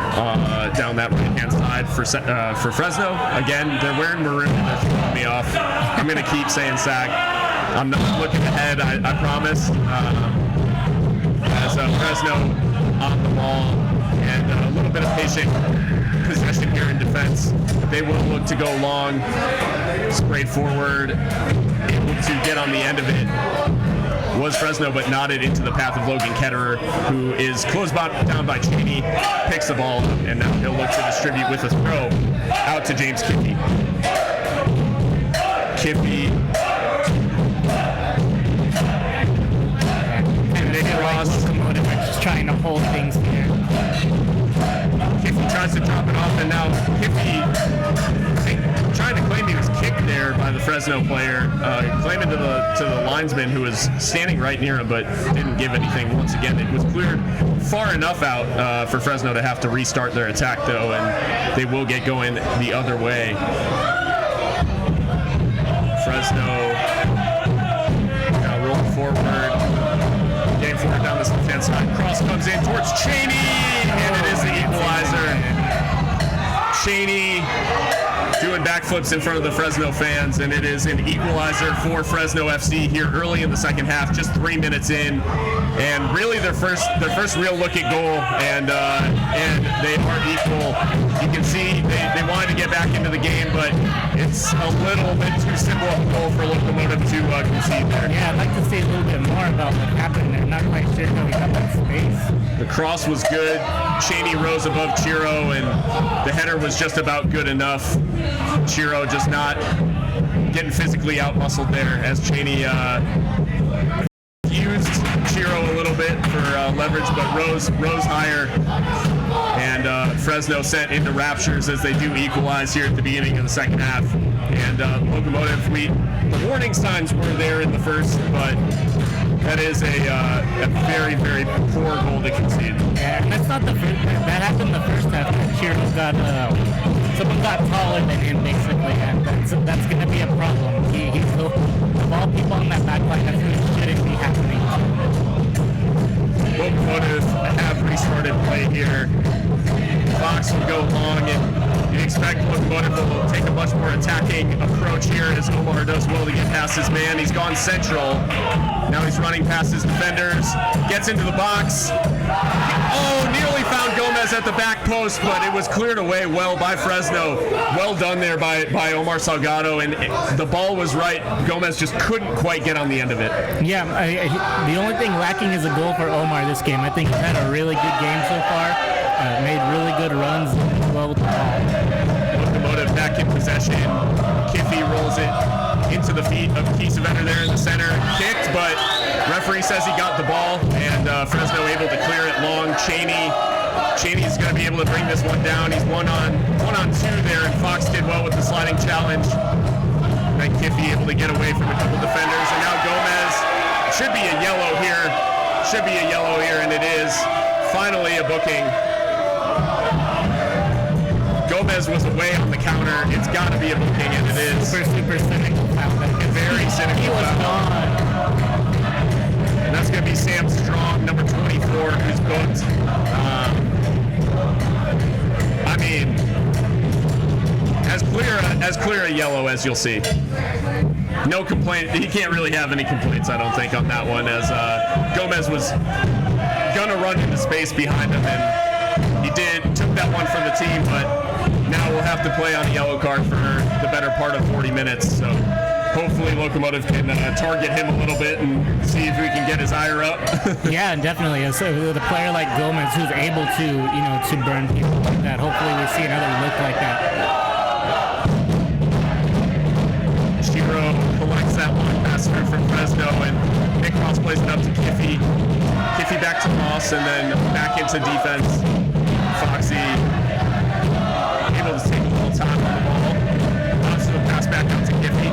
down that right-hand side for Fresno. Again, they're wearing maroon and they're throwing me off. I'm going to keep saying sack. I'm not looking ahead, I promise. As Fresno on the ball and a little bit of patient possession here in defense. They will look to go long, sprayed forward, able to get on the end of it. Was Fresno, but nodded into the path of Logan Ketterer, who is closed down by Cheney, picks the ball, and now he'll look to distribute with a throw out to James Kiffey. Kiffey. And Nick Ross. Locomotive are just trying to hold things here. Kiffey tries to drop it off, and now Kiffey, I think, trying to claim he was kicked there by the Fresno player, claiming to the linesman who was standing right near him, but didn't give anything. Once again, it was cleared far enough out for Fresno to have to restart their attack, though, and they will get going the other way. Fresno now rolling forward, getting forward down this left-hand side. Cross comes in towards Cheney, and it is the equalizer. Cheney doing back backflips in front of the Fresno fans, and it is an equalizer for Fresno FC here early in the second half, just 3 minutes in, and really their first real look at goal, and they are equal. You can see they wanted to get back into the game, but it's a little bit too simple of a goal for Locomotive to concede there. Yeah, I'd like to see a little bit more about what happened there. Not quite sure how we got that space. The cross was good. Cheney rose above Chiro, and the header was just about good enough. Chiro just not getting physically out-muscled there as Cheney used Chiro a little bit for leverage, but rose higher. And Fresno sent into raptures as they do equalize here at the beginning of the second half. And Locomotive, the warning signs were there in the first, but that is a very, very poor goal to concede. Yeah, and that's not the first. That happened the first half. Chiro got someone got taller than him basically, and that's going to be a problem. He's of all people on that back line, that's what shouldn't be happening. Locomotive have restarted play here. Fox will go long, and you expect Locomotive will take a much more attacking approach here as Omar does well to get past his man. He's gone central. Now he's running past his defenders. Gets into the box. Oh, nearly found Gomez at the back post, but it was cleared away well by Fresno. Well done there by Omar Salgado, and the ball was right. Gomez just couldn't quite get on the end of it. Yeah, the only thing lacking is a goal for Omar this game. I think he's had a really good game so far. Made really good runs well with the ball. Locomotive back in possession. Kiffy rolls it into the feet of Kiesewetter there in the center. Kicked, but referee says he got the ball, and Fresno able to clear it long. Cheney's going to be able to bring this one down. He's one on two there, and Fox did well with the sliding challenge. And Kiffy able to get away from a couple defenders, and now Gomez should be a yellow here. And it is finally a booking. Gomez was away on the counter. It's got to be a booking, and it is. Super cynical. Very cynical. He was gone. And that's going to be Sam Strong, number 24, who's booked. I mean, as clear a yellow as you'll see. No complaint. He can't really have any complaints, I don't think, on that one, as Gomez was going to run into space behind him, and he took that one from the team, but now we'll have to play on a yellow card for the better part of 40 minutes. So hopefully Locomotive can target him a little bit and see if we can get his ire up. Yeah, definitely. So with a player like Gomez who's able to burn people like that, hopefully we see another look like that. Chiro collects that long pass through from Fresno, and Nick Ross plays it up to Kiffy. Kiffy back to Ross, and then back into defense. Foxy able to take a little time on the ball. Bounces the pass back out to Kiffy.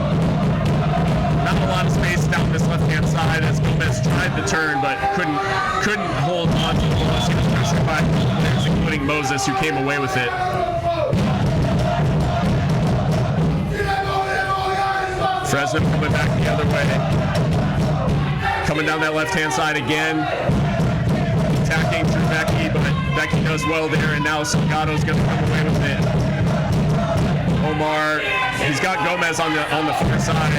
Not a lot of space down this left-hand side as Gomez tried to turn, but couldn't hold on to the ball as he was pressured by players, including Moses, who came away with it. Fresno coming back the other way. Coming down that left-hand side again. Attacking through Becky, but Becky does well there, and now Salgado's going to come away with it. Omar, he's got Gomez on the far side.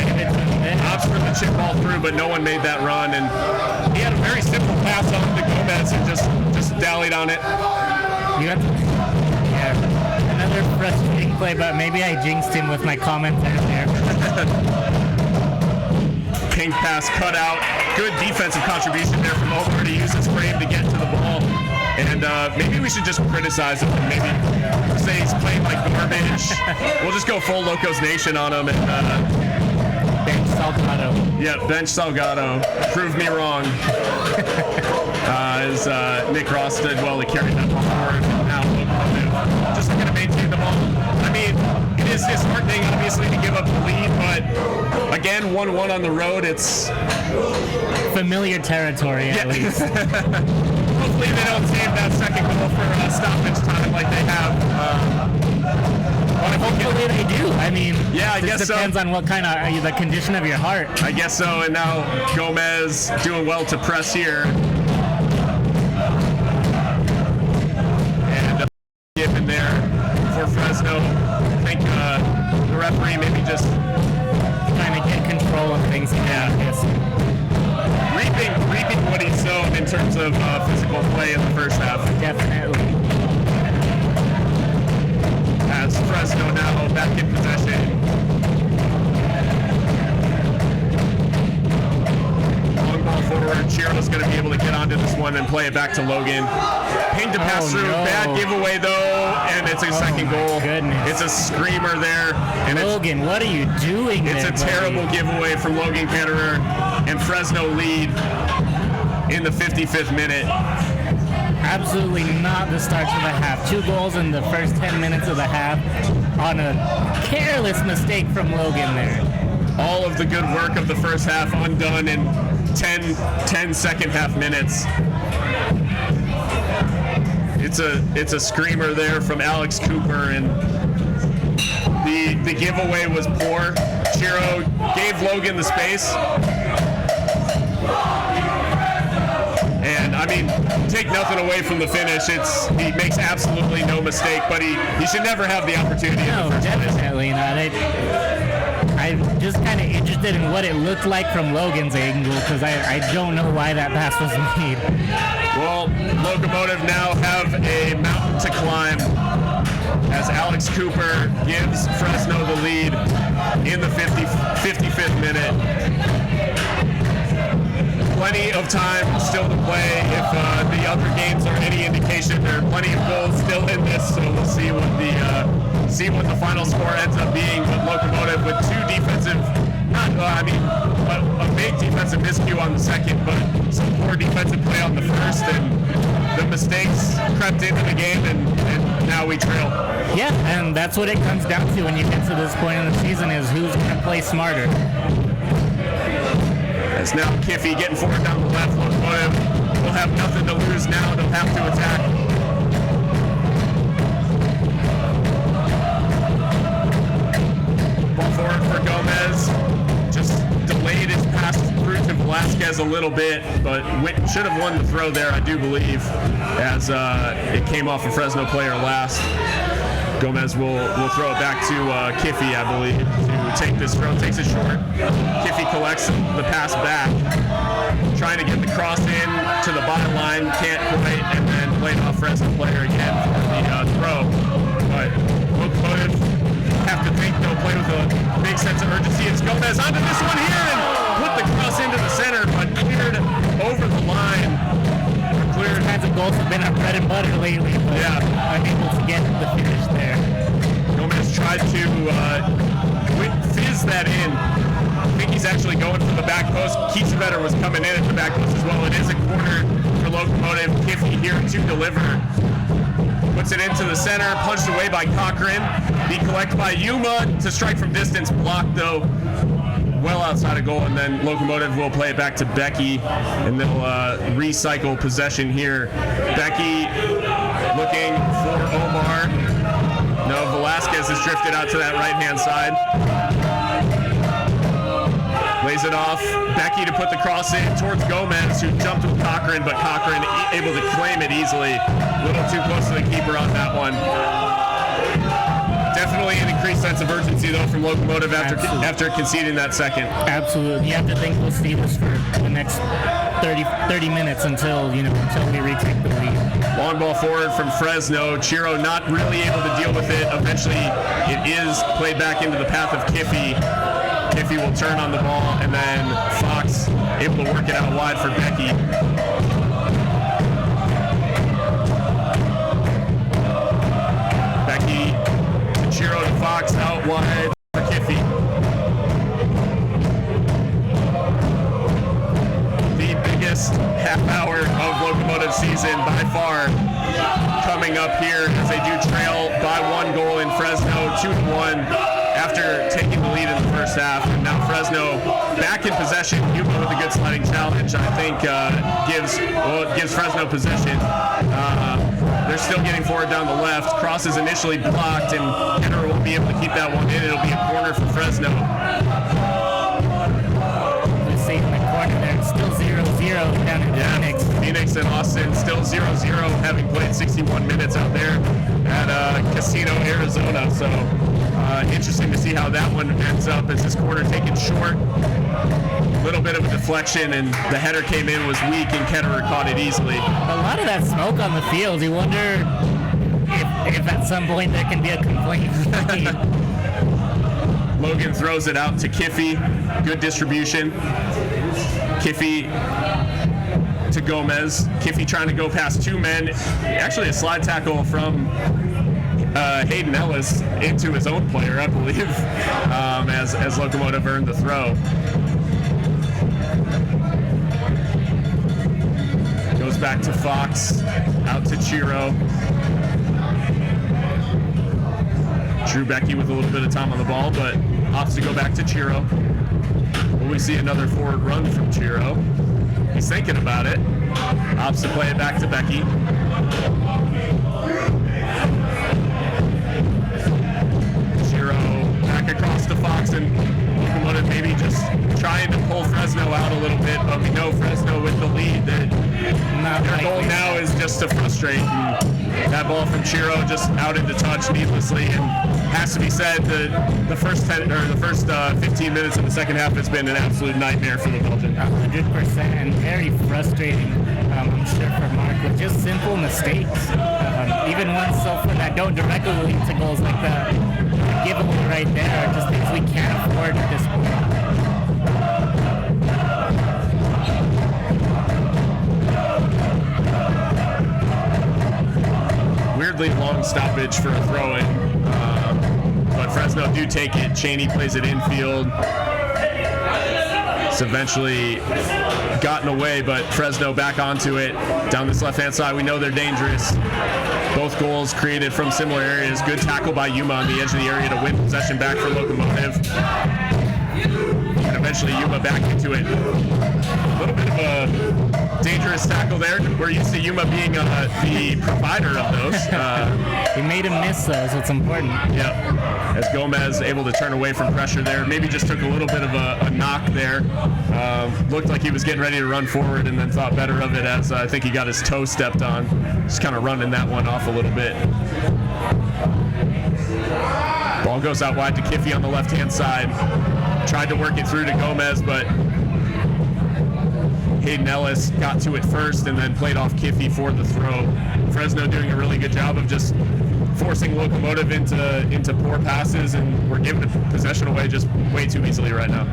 Opts for the chip ball through, but no one made that run, and he had a very simple pass on to Gomez and just dallied on it. Another frustrating play, but maybe I jinxed him with my comments earlier. Pink pass cut out. Good defensive contribution there from Omar to use his frame to get to the ball. And maybe we should just criticize him and maybe say he's playing like garbage. We'll just go full Locos Nation on him and Bench Salgado. Yeah, bench Salgado. Prove me wrong. As Nick Ross did well to carry that ball forward. Now Locomotive just going to maintain the ball. I mean, it is disheartening, obviously, to give up the lead, but again, 1-1 on the road. It's familiar territory, at least. Hopefully they don't save that second goal for stoppage time like they have. Hopefully they do. I mean, yeah, I guess it depends on what kind of the condition of your heart. I guess so. And now Gomez doing well to press here. And in there for Fresno. I think the referee maybe just Trying to get control of things. reaping what he sowed in terms of physical play in the first half. Definitely. As Fresno now back in possession. Long ball forward. Chiro's going to be able to get onto this one and play it back to Logan. Ping to pass through. No. Bad giveaway though, and it's a second goal. Goodness. It's a screamer there. And Logan, what are you doing it's there, a terrible buddy? giveaway from Logan Ketterer, and Fresno lead in the 55th minute. Absolutely not the start to the half. 2 goals in the first 10 minutes of the half on a careless mistake from Logan there. All of the good work of the first half undone in 10 second half minutes. It's a screamer there from Alex Cooper, and the giveaway was poor. Chiro gave Logan the space. And I mean, take nothing away from the finish. He makes absolutely no mistake, but he should never have the opportunity. No, definitely not. I'm just kind of interested in what it looked like from Logan's angle, because I don't know why that pass was made. Well, Locomotive now have a mountain to climb as Alex Cooper gives Fresno the lead in the 55th minute. Plenty of time still to play. If the other games are any indication, there are plenty of goals still in this, so we'll see what the final score ends up being. But Locomotive with 2 defensive, a big defensive miscue on the second, but some poor defensive play on the first, and the mistakes crept into the game, and now we trail. Yeah, and that's what it comes down to when you get to this point in the season, is who's going to play smarter. As now Kiffy getting forward down the left. Locomotive will have nothing to lose now. They'll have to attack. Ball forward for Gomez. Just delayed his pass through to Velasquez a little bit, but should have won the throw there, I do believe, as it came off a Fresno player last. Gomez will throw it back to Kiffy, I believe, to take this throw. Takes it short. Kiffy collects the pass back, trying to get the cross in to the bottom line. Can't quite, and then played off Fresno player again for the throw. But Locomotive have to think they'll play with a big sense of urgency. It's Gomez onto this one here and put the cross into the center, but cleared over the line. These kinds of goals have been our bread and butter lately, but unable to get the finish there. Gomez tried to fizz that in. I think he's actually going for the back post. Kiesewetter was coming in at the back post as well. It is a corner for Locomotive. Kiffy here to deliver. Puts it into the center, punched away by Cochran. Be collected by Yuma to strike from distance. Blocked though, well outside of goal, and then Locomotive will play it back to Becky, and they'll recycle possession here. Becky looking for Omar. No, Velasquez has drifted out to that right-hand side. Lays it off. Becky to put the cross in towards Gomez, who jumped with Cochran, but Cochran able to claim it easily. A little too close to the keeper on that one. Definitely an increased sense of urgency, though, from Locomotive after conceding that second. Absolutely. You have to think we'll see this for the next 30 minutes until we retake the lead. Long ball forward from Fresno. Chiro not really able to deal with it. Eventually, it is played back into the path of Kiffy. Kiffy will turn on the ball, and then Fox able to work it out wide for Becky. Becky to Chiro to Fox, out wide for Kiffy. The biggest half hour of Locomotive season by far coming up here as they do trail by 1 goal in Fresno, 2-1. After taking the lead in the first half, and now Fresno back in possession. Yuma with a good sliding challenge, I think, gives Fresno possession. They're still getting forward down the left. Cross is initially blocked, and Henry won't be able to keep that one in. It'll be a corner for Fresno. Let's see in the corner there. It's still 0-0 down in Phoenix. Phoenix and Austin still 0-0, having played 61 minutes out there at Casino, Arizona. So Interesting to see how that one ends up as this corner taken short. A little bit of a deflection, and the header came in, was weak, and Ketterer caught it easily. A lot of that smoke on the field. You wonder if at some point there can be a complaint. Logan throws it out to Kiffy. Good distribution. Kiffy to Gomez. Kiffy trying to go past two men. Actually, a slide tackle from Hayden Ellis into his own player, I believe, as Locomotive earned the throw. Goes back to Fox, out to Chiro. Drew Becky with a little bit of time on the ball, but opts to go back to Chiro. Will we see another forward run from Chiro? He's thinking about it. Opts to play it back to Becky. Chiro back across to Fox, and Locomotive maybe just trying to pull Fresno out a little bit, but we know Fresno with the lead that their goal now is just to frustrate. And that ball from Chiro just out into touch needlessly, and has to be said that the first 15 minutes of the second half has been an absolute nightmare for the Belgian. 100%, and very frustrating, I'm sure, for Mark, with just simple mistakes. Even ones that don't directly lead to goals like the giveaway right there are just things we can't afford at this point. Weirdly long stoppage for a throw-in, but Fresno do take it. Cheney plays it infield. It's eventually gotten away, but Fresno back onto it down this left-hand side. We know they're dangerous. Both goals created from similar areas. Good tackle by Yuma on the edge of the area to win possession back for Locomotive. And eventually Yuma back into it. A little bit of a dangerous tackle there. We're used to Yuma being the provider of those. He made him miss those, so it's important. Yeah, as Gomez able to turn away from pressure there. Maybe just took a little bit of a knock there. Looked like he was getting ready to run forward and then thought better of it as I think he got his toe stepped on. Just kind of running that one off a little bit. Ball goes out wide to Kiffy on the left-hand side. Tried to work it through to Gomez, but Hayden Ellis got to it first and then played off Kiffy for the throw. Fresno doing a really good job of just forcing Locomotive into poor passes, and we're giving possession away just way too easily right now.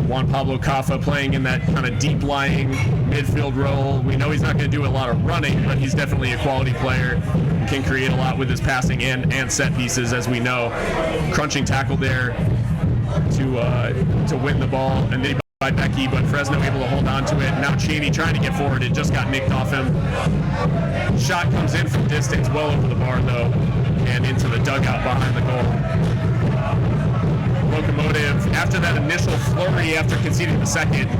Juan Pablo Caffa playing in that kind of deep-lying midfield role. We know he's not going to do a lot of running, but he's definitely a quality player. Can create a lot with his passing and set pieces, as we know. Crunching tackle there to win the ball, and they by Becky, but Fresno able to hold on to it. Now Cheney trying to get forward. It just got nicked off him. Shot comes in from distance, well over the bar though, and into the dugout behind the goal. Locomotive, after that initial flurry after conceding the second,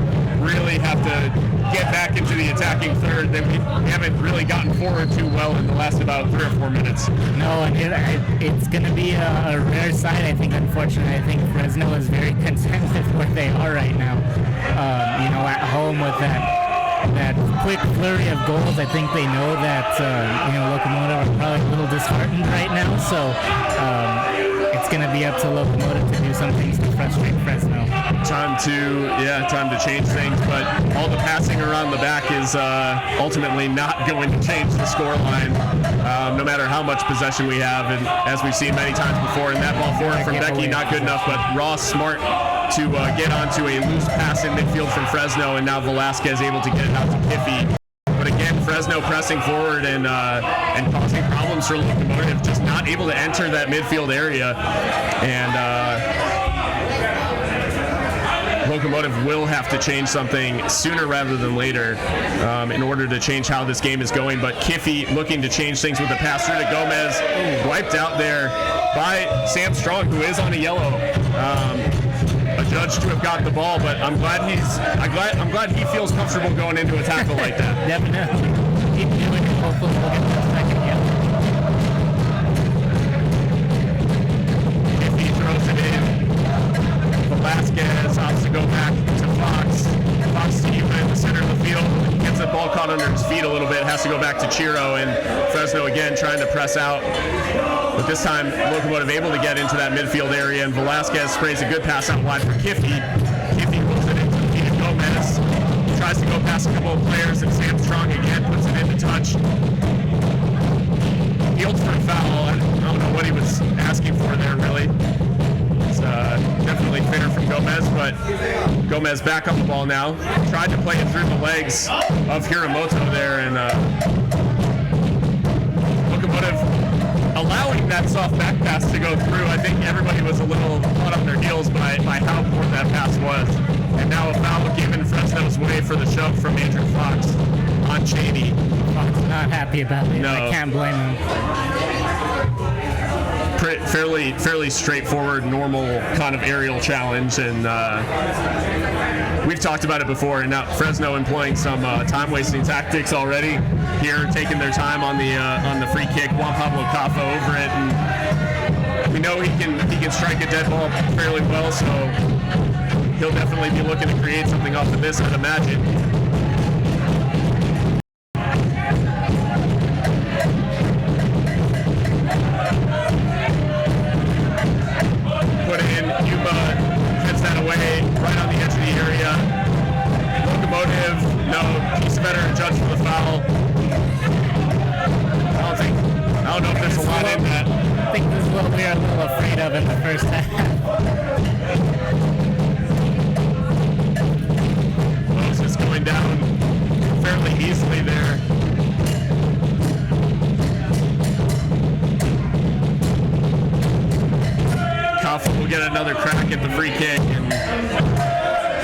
really have to get back into the attacking third. Then we haven't really gotten forward too well in the last about 3 or 4 minutes. No, and it's going to be a rare sight, I think, unfortunately. I think Fresno is very content with where they are right now. At home with that quick flurry of goals, I think they know that, Locomotive are probably a little disheartened right now. So it's going to be up to Locomotive to do some things to frustrate Fresno. Time to change things, but all the passing around the back is ultimately not going to change the scoreline, no matter how much possession we have. And as we've seen many times before, and that ball forward from Becky, not good enough, but Ross smart to get onto a loose pass in midfield from Fresno, and now Velasquez able to get it out to Kiffy. But again, Fresno pressing forward and causing problems for Locomotive, just not able to enter that midfield area. And Locomotive will have to change something sooner rather than later in order to change how this game is going. But Kiffy looking to change things with the pass through to Gomez, wiped out there by Sam Strong, who is on a yellow. Adjudged to have gotten the ball, but I'm glad he feels comfortable going into a tackle like that. Definitely. Keep doing it. Hopefully we'll get the second yellow. If he throws it in, Velasquez opts to go back to Fox. Fox to Yuma in the center of the field. He gets the ball caught under his feet a little bit, has to go back to Chiro, and Fresno again trying to press out. But this time, Locomotive able to get into that midfield area, and Velasquez sprays a good pass out wide for Kiffy. Kiffy rolls it into the feet of Gomez. Tries to go past a couple of players, and Sam Strong again puts it into touch. Fields for a foul. I don't know what he was asking for there, really. It's definitely fair from Gomez, but Gomez back on the ball now. Tried to play it through the legs of Hiramoto there, and Locomotive allowing that soft back pass to go through. I think everybody was a little caught on their heels by how poor that pass was. And now a foul given Fresno's way for the shove from Andrew Fox on Cheney. Fox not happy about it. No. I can't blame him. Fairly straightforward, normal kind of aerial challenge, and we've talked about it before. And now Fresno employing some time-wasting tactics already here, taking their time on the free kick. Juan Pablo Cafa over it, and we know he can strike a dead ball fairly well, so he'll definitely be looking to create something off of this, I'd imagine. Right on the edge of the area. Locomotive, no, he's better judge for the foul. I don't know if there's a lot in that. I think this is what we are a little afraid of in the first half. Moses going down fairly easily there. Kaufman will get another crack at the free kick, and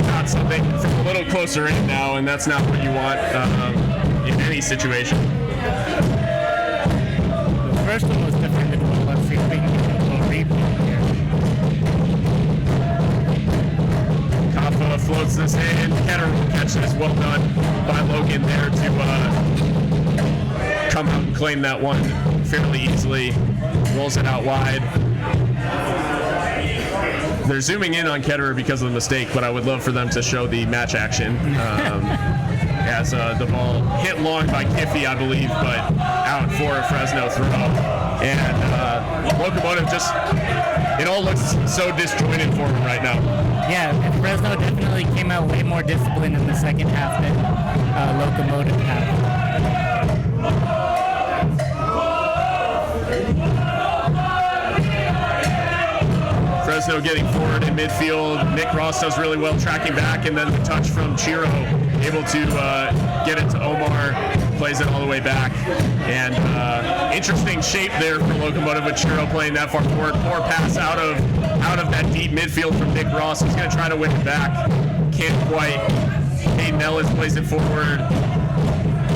got something from a little closer in now, and that's not what you want in any situation. The first one was defended well. Let's see if we can get a little replay here. Kafa floats this in. Ketter will catch this. Well done by Logan there to come out and claim that one fairly easily. Rolls it out wide. They're zooming in on Ketterer because of the mistake, but I would love for them to show the match action. As the ball hit long by Kiffy, I believe, but out for a Fresno throw. And Locomotive just, it all looks so disjointed for him right now. Yeah, and Fresno definitely came out way more disciplined in the second half than Locomotive had. Fresno getting forward in midfield. Nick Ross does really well tracking back, and then the touch from Chiro, able to get it to Omar, plays it all the way back. And interesting shape there for Locomotive with Chiro playing that far forward. Poor pass out of that deep midfield from Nick Ross. He's going to try to win it back. Can't quite. Hayden Ellis plays it forward.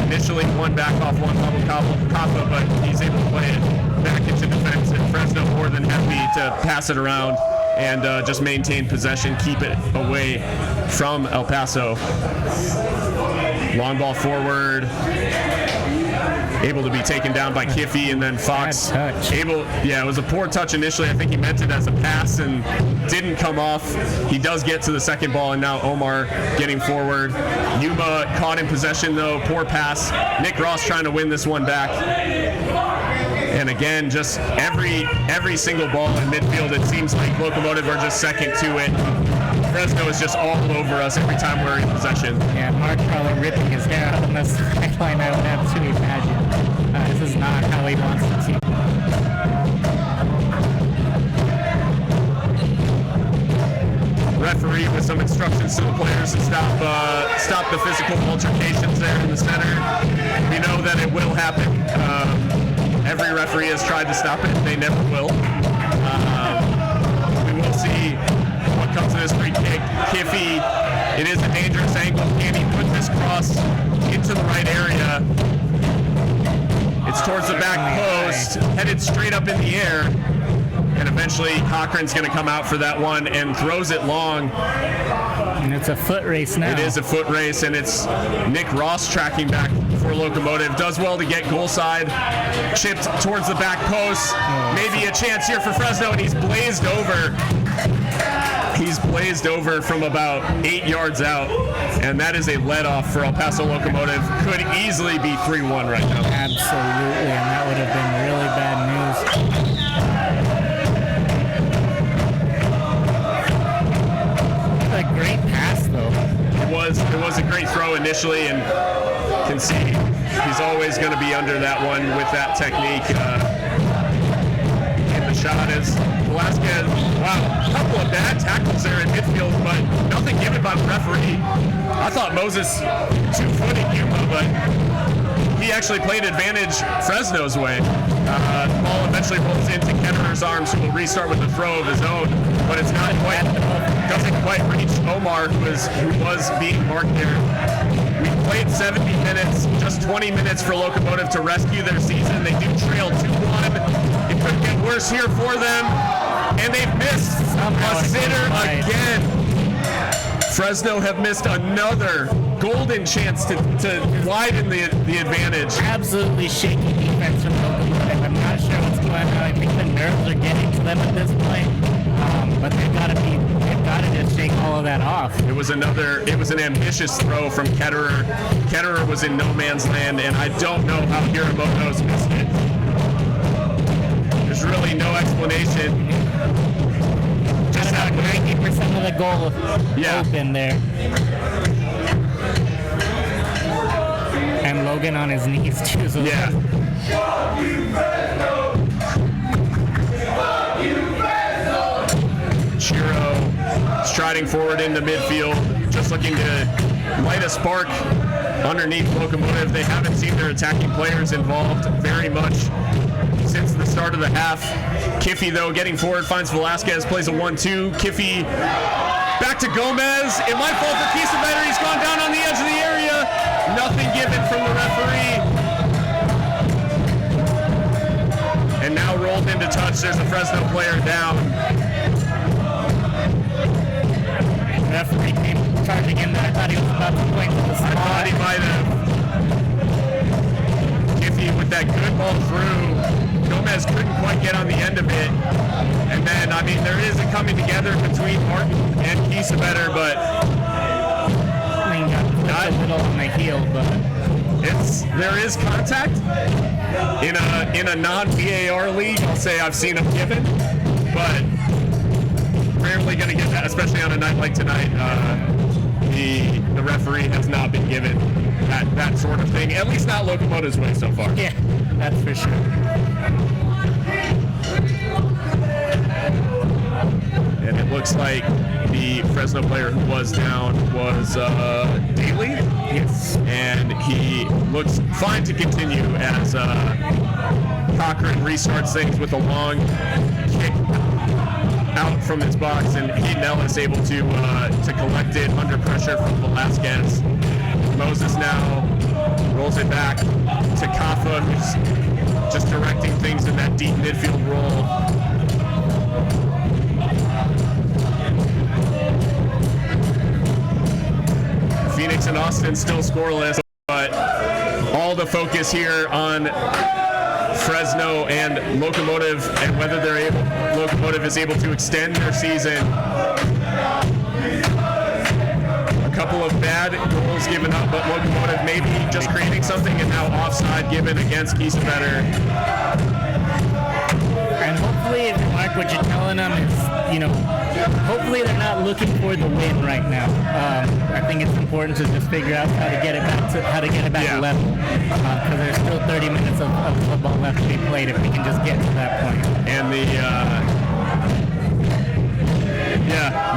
Initially one back off one Pablo Cafa, but he's able to play it back into defense, and Fresno more than happy to pass it around and just maintain possession, keep it away from El Paso. Long ball forward, able to be taken down by Kiffy, and then Fox it was a poor touch initially. I think he meant it as a pass and didn't come off. He does get to the second ball, and now Omar getting forward. Yuma caught in possession though, poor pass. Nick Ross trying to win this one back. And again, just every single ball in midfield, it seems like Locomotive are just second to it. Fresno is just all over us every time we're in possession. Yeah, Mark probably ripping his hair out on the sideline, I would have to imagine. This is not how he wants the team. Referee with some instructions to the players to stop the physical altercations there in the center. We know that it will happen. Every referee has tried to stop it. They never will. We will see what comes of this free kick. Kiffy, it is a dangerous angle. Can he put this cross into the right area? It's towards the back post, headed straight up in the air. And eventually Cochran's going to come out for that one and throws it long. And it's a foot race now. It is a foot race, and it's Nick Ross tracking back for Locomotive. Does well to get goal side. Chipped towards the back post. Maybe a chance here for Fresno, and he's blazed over. He's blazed over from about 8 yards out, and that is a let-off for El Paso Locomotive. Could easily be 3-1 right now. Absolutely, and that would have been really bad news. A great pass, though. It was a great throw initially, and can see he's always going to be under that one with that technique. And the shot is Velasquez. Wow, a couple of bad tackles there in midfield, but nothing given by the referee. I thought Moses two-footed Yuma, but he actually played advantage Fresno's way. The ball eventually rolls into Ketterer's arms, who will restart with a throw of his own, but it's not quite, doesn't quite reach Omar, who was being marked there. We played 70 minutes, just 20 minutes for Locomotive to rescue their season. They do trail 2-1. It could get worse here for them, and they've missed a sitter again. Fresno have missed another golden chance to widen the advantage. Absolutely shaky defense from Locomotive. I'm not sure what's going on. I think the nerves are getting to them at this point, but they've got to just shake all of that off. It was an ambitious throw from Ketterer. Ketterer was in no man's land, and I don't know how Hiramoto's missed it. There's really no explanation. Just about 90% of the goal open there. And Logan on his knees too. So yeah. Chiro striding forward into midfield, just looking to light a spark underneath Locomotive. They haven't seen their attacking players involved very much since the start of the half. Kiffy, though, getting forward, finds Velasquez, plays a 1-2. Kiffy back to Gomez. It might fall for Kiesewetter. He's gone down on the edge of the area. Nothing given from the referee. And now rolled into touch. There's a Fresno player down. The referee came charging in there. I thought he was about to point to the spot. I thought he might have. Kiffy with that good ball through. Gomez couldn't quite get on the end of it. And then, I mean, there is a coming together between Martin and Kiesewetter, but I mean, got a little on the heel, but there is contact in a non-VAR league. I'll say I've seen them given, but rarely going to get that, especially on a night like tonight. The referee has not been given that sort of thing, at least not Locomotive's way so far. Yeah, that's for sure. And it looks like the Fresno player who was down was Daly. Yes. And he looks fine to continue as Cochran restarts things with a long kick out from his box, and Hayden Ellis able to collect it under pressure from Velasquez. Moses now rolls it back to Kaffa, who's just directing things in that deep midfield role. Phoenix and Austin still scoreless, but all the focus here on Fresno and Locomotive and whether Locomotive is able to extend their season. A couple of bad goals given up, but Locomotive maybe just creating something, and now offside given against Kiesewetter. And hopefully, Mark, what you're telling them is, hopefully they're not looking for the win right now. I think it's important to just figure out how to get it back to level, because there's still 30 minutes of football left to be played if we can just get to that point. And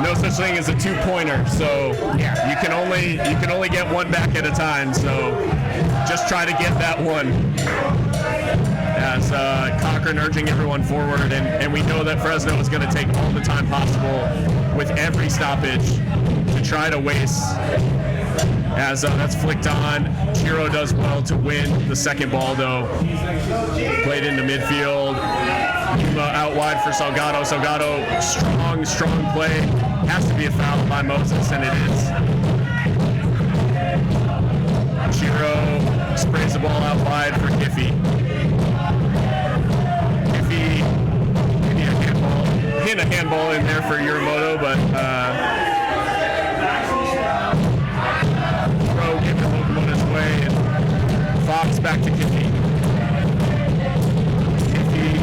no such thing as a two-pointer, so you can only get one back at a time. So just try to get that one. As Cochran urging everyone forward, and we know that Fresno is going to take all the time possible with every stoppage to try to waste. As that's flicked on, Chiro does well to win the second ball, though. Played into midfield. Yuma out wide for Salgado. Salgado, strong play. Has to be a foul by Moses, and it is. Chiro sprays the ball out wide for Giffy. hint of handball in there for Yuramoto, but throw given Locomotive's way, and Fox back to Kiffy. Kiffy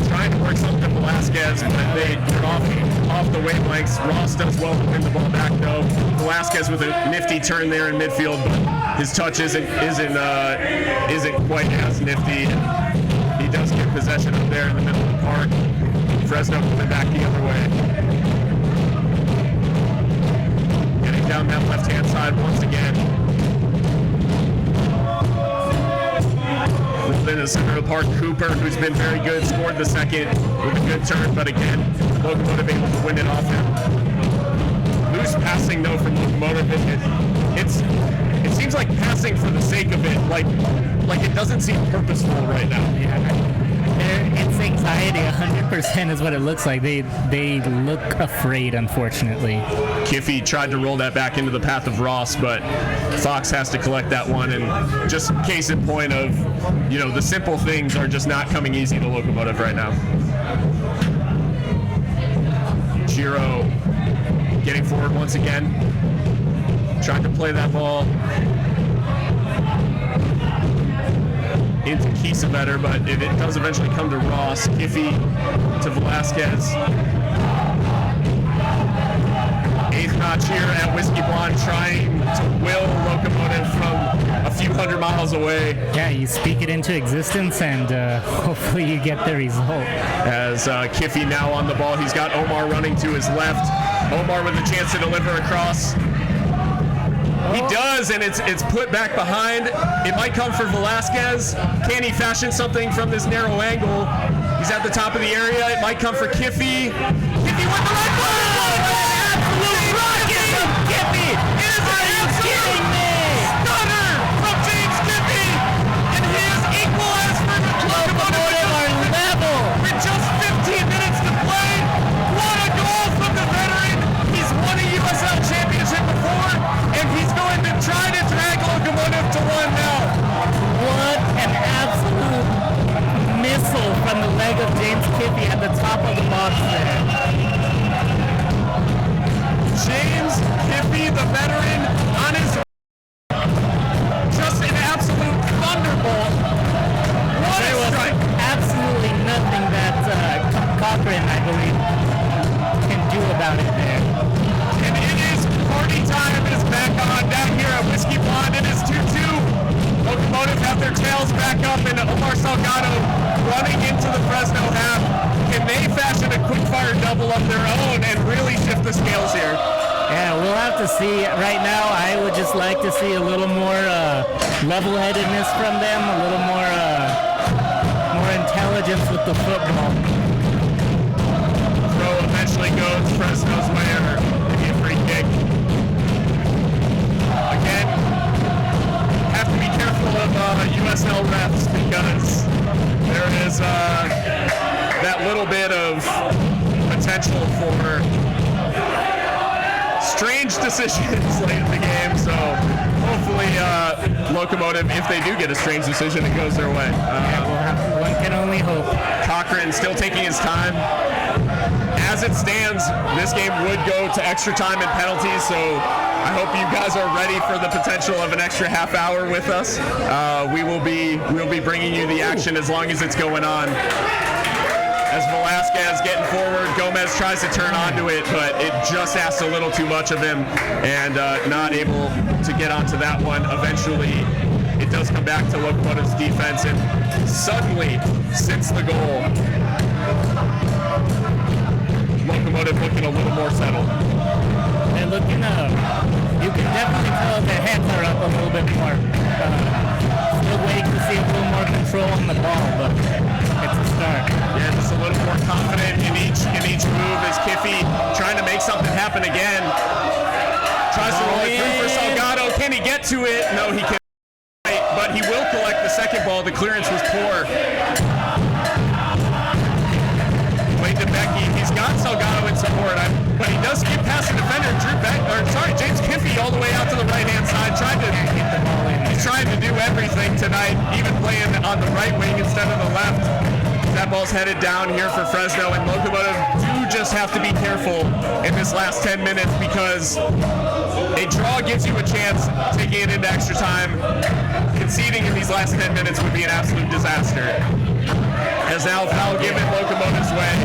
trying to work something to Velasquez, but they're off the wavelengths. Ross does well to win the ball back though. Velasquez with a nifty turn there in midfield, but his touch isn't quite as nifty. He does get possession up there in the middle of the park. Fresno coming back the other way. Getting down that left-hand side once again. Rolled in the center of the park. Cooper, who's been very good, scored the second with a good turn, but again, Locomotive able to win it off him. Loose passing though from Locomotive. It seems like passing for the sake of it, like it doesn't seem purposeful right now. Yeah. It's anxiety, 100% is what it looks like. They look afraid, unfortunately. Kiffy tried to roll that back into the path of Ross, but Fox has to collect that one. And just case in point of, the simple things are just not coming easy to Locomotive right now. Giro getting forward once again, trying to play that ball into Kiesewetter, but it does eventually come to Ross. Kiffy to Velasquez. Eighth notch here at Whiskey Blonde, trying to will Locomotive from a few hundred miles away. Yeah, you speak it into existence, and hopefully you get the result. As Kiffy now on the ball, he's got Omar running to his left. Omar with a chance to deliver across. He does, and it's put back behind. It might come for Velasquez. Can he fashion something from this narrow angle? He's at the top of the area. It might come for Kiffy. Kiffy with the right ball! Absolute rocket from Kiffy! It is an absolute stunner from James Kiffy! And he has equalized for Locomotive are level! With just 15 minutes to play, what a goal from the veteran! He's won a USL championship before, and he's going to try to drag Locomotive to one now. What an absolute missile from the leg of James Kiffy at the top of the box there. James Kiffy, the veteran, on his just an absolute thunderbolt. What There was absolutely nothing that Cochran, I believe, can do about it there. And it is party time is back on down here at Whiskey Blonde. It is 2-2. Locomotive have their tails back up, and Omar Salgado running into the Fresno half. Can they fashion a quick-fire double of their own and really shift the scales here? Yeah, we'll have to see. Right now, I would just like to see a little more level-headedness from them, a little more intelligence with the football. Throw eventually goes Fresno's way, or maybe a free kick. Again, have to be careful of USL refs, because there is that little bit of potential for strange decisions late in the game. So hopefully Locomotive, if they do get a strange decision, it goes their way. One can only hope. Cochran still taking his time. As it stands, this game would go to extra time and penalties, so I hope you guys are ready for the potential of an extra half hour with us. We'll be bringing you the action as long as it's going on. As Velasquez getting forward, Gomez tries to turn onto it, but it just asks a little too much of him, and not able to get onto that one. Eventually, it does come back to Locomotive's defense, and suddenly, since the goal, Locomotive looking a little more settled. They're looking up. You can definitely tell their heads are up a little bit more. Still waiting to see a little more control on the ball, but it's a start. Yeah, just a little more confident in each move as Kiffy trying to make something happen again. Tries to roll it through for Salgado. Can he get to it? No, he can't. But he will collect the second ball. The clearance was poor. Wade to Becky. He's got Salgado in support, but he does skip past the defender. James Kiffy all the way out to the right-hand side, trying to get the ball in. He's trying to do everything tonight, even playing on the right wing instead of the left. that ball's headed down here for Fresno, and Locomotive do just have to be careful in this last 10 minutes because a draw gives you a chance, taking it into extra time. Conceding in these last 10 minutes would be an absolute disaster. As now foul given Locomotive's way,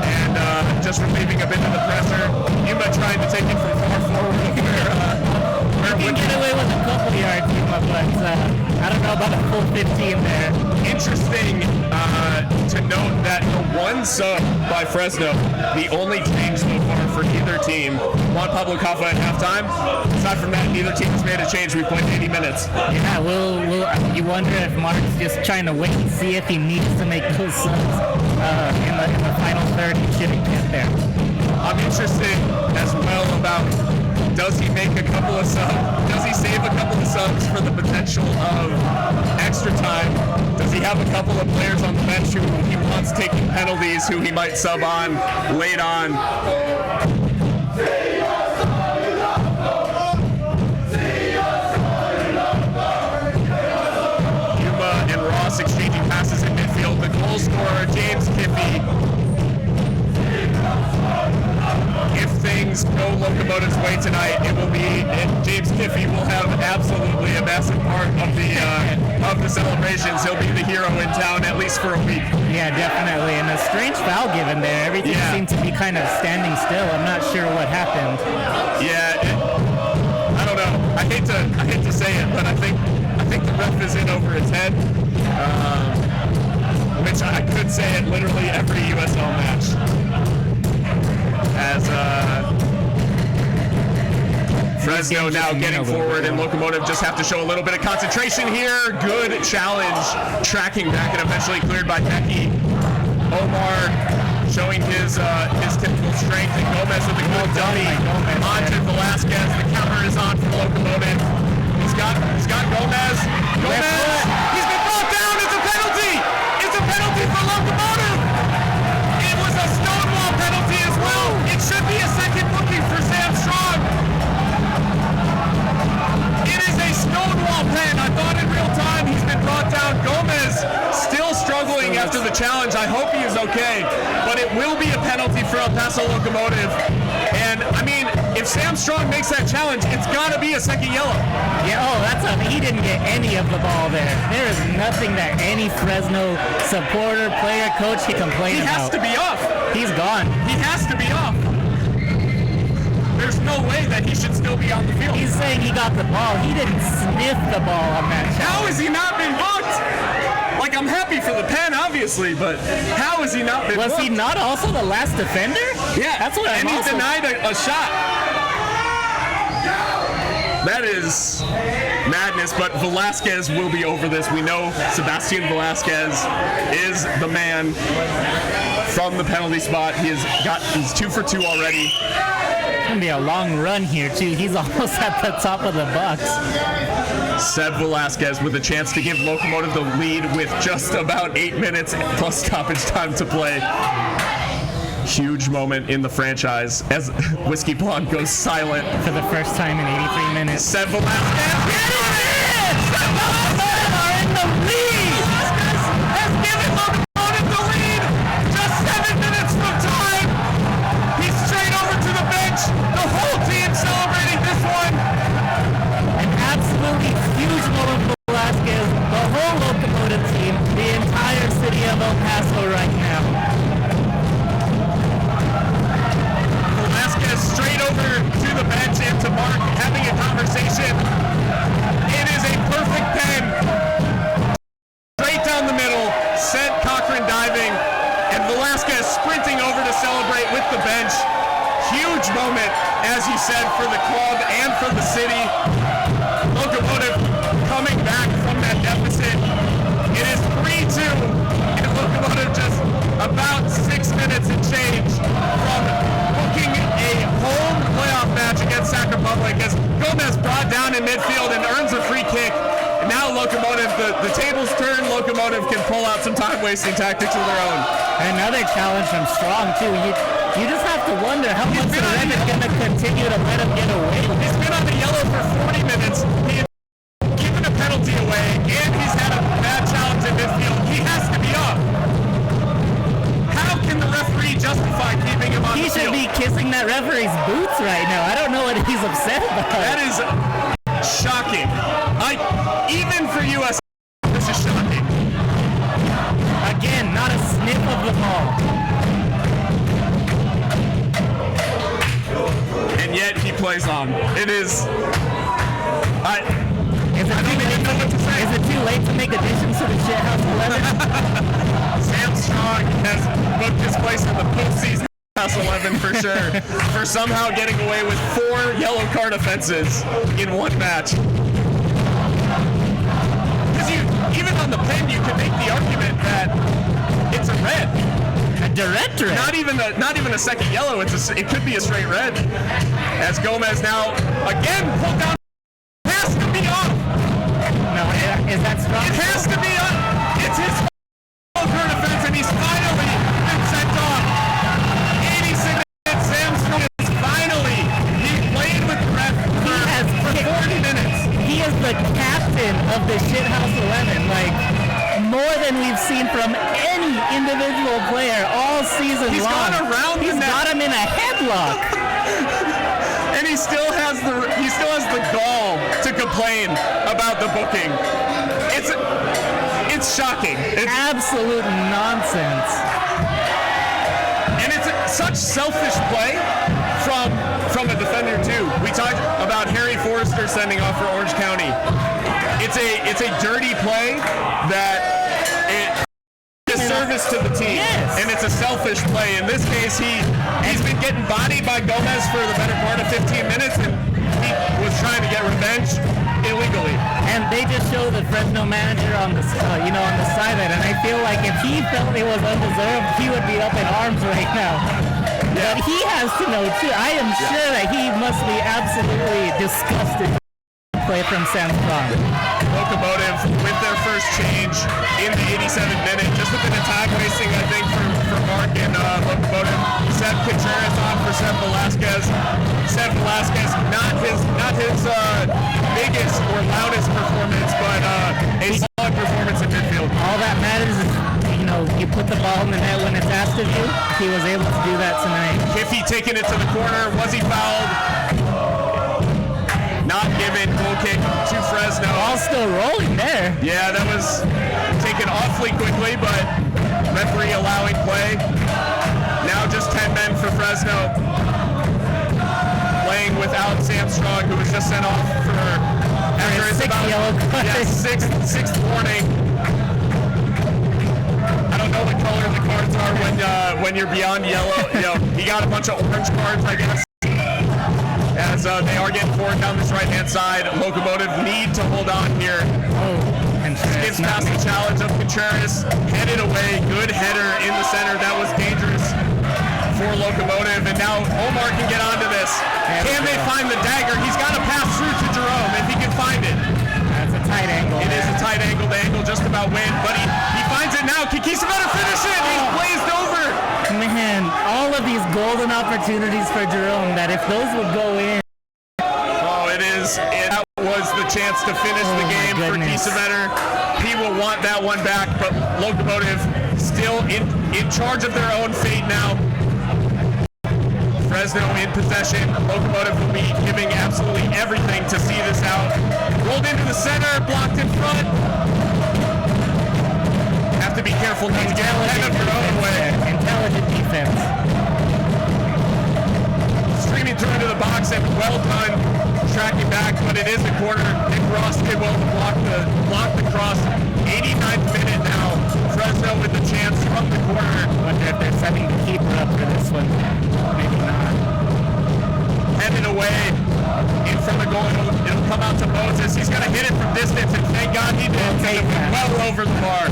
and just relieving a bit of the pressure. Yuma trying to take it from far forward where You can get away with a couple yards, Yuma, but I don't know about a full 15 there. Interesting to note that the one sub by Fresno, the only change so far for either team, Juan Pablo Cafa at halftime. Aside from that, neither team has made a change. We played 80 minutes. Yeah, you wonder if Mark's just trying to wait and see if he needs to make those subs in the final third. He shouldn't get there. I'm interested as well about, does he make a couple of subs? Does he save a couple of subs for the potential of extra time? Does he have a couple of players on the bench who he wants taking penalties, who he might sub on late on? Yuma and Ross exchanging passes in midfield. The goal scorer, James Kiffey. If things go Locomotive's way tonight, it will be, and James Kiffey will have absolutely a massive part of the celebrations. He'll be the hero in town at least for a week. Yeah, definitely. And a strange foul given there. Everything seemed to be kind of standing still. I'm not sure what happened. Yeah, I don't know. I hate to say it, but I think the ref is in over his head. Which I could say it literally every USL match. As Fresno now getting forward, and Locomotive just have to show a little bit of concentration here. Good challenge, tracking back and eventually cleared by Becky. Omar showing his typical strength, and Gomez with a good dummy onto Velasquez. The counter is on for Locomotive. He's got Gomez. He's been brought down. It's a penalty. It's a penalty for Locomotive. It was a Stonewall penalty as well. It should be a second booking for Sam Strong. It is a Stonewall pen. I thought in real time he's been brought down. Gomez still struggling after the challenge. I hope he is okay, but it will be a penalty for El Paso Locomotive. And I mean, if Sam Strong makes that challenge, it's got to be a second yellow. Yeah, he didn't get any of the ball there. There is nothing that any Fresno supporter, player, coach can complain about. He has to be off. He's gone. He has to be off. There's no way that he should still be on the field. He's saying he got the ball. He didn't sniff the ball on that challenge. How has he not been booked? Like, I'm happy for the pen, obviously, but how has he not been booked? Was he not also the last defender? Yeah, that's what I'm and he also... denied a shot. That is madness, but Velasquez will be over this. We know Sebastian Velasquez is the man from the penalty spot. He's 2 for 2 already. It's going to be a long run here, too. He's almost at the top of the box. Seb Velasquez with a chance to give Locomotive the lead with just about 8 minutes plus stoppage time to play. Huge moment in the franchise as Whiskey Blonde goes silent. For the first time in 83 minutes. Seb Velasquez. Seb Velasquez are in the lead. Velasquez has given Locomotive the lead. Just 7 minutes from time. He's straight over to the bench. The whole team celebrating this one. An absolutely huge moment for Velasquez. The whole Locomotive team. The entire city of El Paso right now. Straight over to the bench and to Mark, having a conversation. It is a perfect pen. Straight down the middle, sent Cochran diving, and Velasquez sprinting over to celebrate with the bench. Huge moment, as you said, for the club and for the city. Locomotive coming back from that deficit. It is 3-2, and Locomotive just about 6 minutes and change from booking a home playoff match against Sac Republic as Gomez brought down in midfield and earns a free kick. And now Locomotive, the tables turn. Locomotive can pull out some time-wasting tactics of their own. Another challenge from Strong, too. You just have to wonder how much the Red is going to continue to let him get away. He's been on the yellow for 40 minutes. He has given a penalty away, and he's had a bad challenge in midfield. He has to be off. boots right now. I don't know what he's upset about. That is shocking. Even for USL, this is shocking. Again, not a sniff of the ball. And yet he plays on. It is. I don't even know what to say. Is it too late to make additions to the shithouse 11? Sam Strong has booked his place in the postseason House 11 for sure, for somehow getting away with 4 yellow card offenses in one match. Because even on the pen, you can make the argument that it's a red. A direct red. Not even a second yellow. It could be a straight red. As Gomez now again pulled down. It has to be off. No, is that Strong? It has to be off. It's his yellow card offense, and he's finally been sent off. 86 minutes. Sam Strong is finally. He played with the ref for 40 minutes. He is the captain of the shithouse 11. Like, more than we've seen from any individual player all season He's long. gone around He's got him in a headlock. And he still has the gall to complain about the booking. It's shocking. It's absolute nonsense. And it's such selfish play from a defender too. We talked about Harry Forrester sending off for Orange County. It's a dirty play that is service to the team. Yes. And it's a selfish play. In this case, he's been getting bodied by Gomez for the better part of 15 minutes, and he was trying to get revenge illegally. And they just show the Fresno manager on the on the sideline, and I feel like if he felt it was undeserved, he would be up in arms right now. Yeah. But he has to know too. I am sure that he must be absolutely disgusted. Play from Sam Strong. Locomotive with their first change in the 87th minute. Just a bit of time wasting, I think, for Mark and Locomotive. Seb Contreras on for Seb Velasquez. Seb Velasquez, not his biggest or loudest performance, but a solid performance in midfield. All that matters is, you put the ball in the net when it's asked of you. He was able to do that tonight. Kiffy taking it to the corner. Was he fouled? Not given. Goal kick to Fresno. Ball still rolling there. Yeah, that was taken awfully quickly, but referee allowing play. Now just 10 men for Fresno. Playing without Sam Strong, who was just sent off for after his yellow card. Yeah, sixth warning. I don't know what color the cards are when you're beyond yellow. He got a bunch of orange cards, I guess. As they are getting forward down this right-hand side. Locomotive need to hold on here. Skips past the challenge of Contreras. Headed away. Good header in the center. That was dangerous for Locomotive. And now Omar can get onto this. Can they find the dagger? He's got to pass through to Jerome if he can find it. That's a tight angle. It is a tight angle. The angle just about win. But he finds it now. Kikisa better finish it. He's blazed over. Man, all of these golden opportunities for Jerome that if those would go in. Oh, it is. That was the chance to finish the game for Kiesewetter. He will want that one back, but Locomotive still in charge of their own fate now. Fresno in possession. Locomotive will be giving absolutely everything to see this out. Rolled into the center, blocked in front. Have to be careful not to get ahead of your own way. Intelligent defense. Streaming through into the box and well done tracking back, but it is a corner. Nick Ross did well to block the cross. 89th minute now. Fresno with the chance from the corner. Wonder if they're setting the keeper up for this one. Maybe not. Headed away in front of goal. It'll come out to Moses. He's going to hit it from distance, and thank God he did. Well over the bar.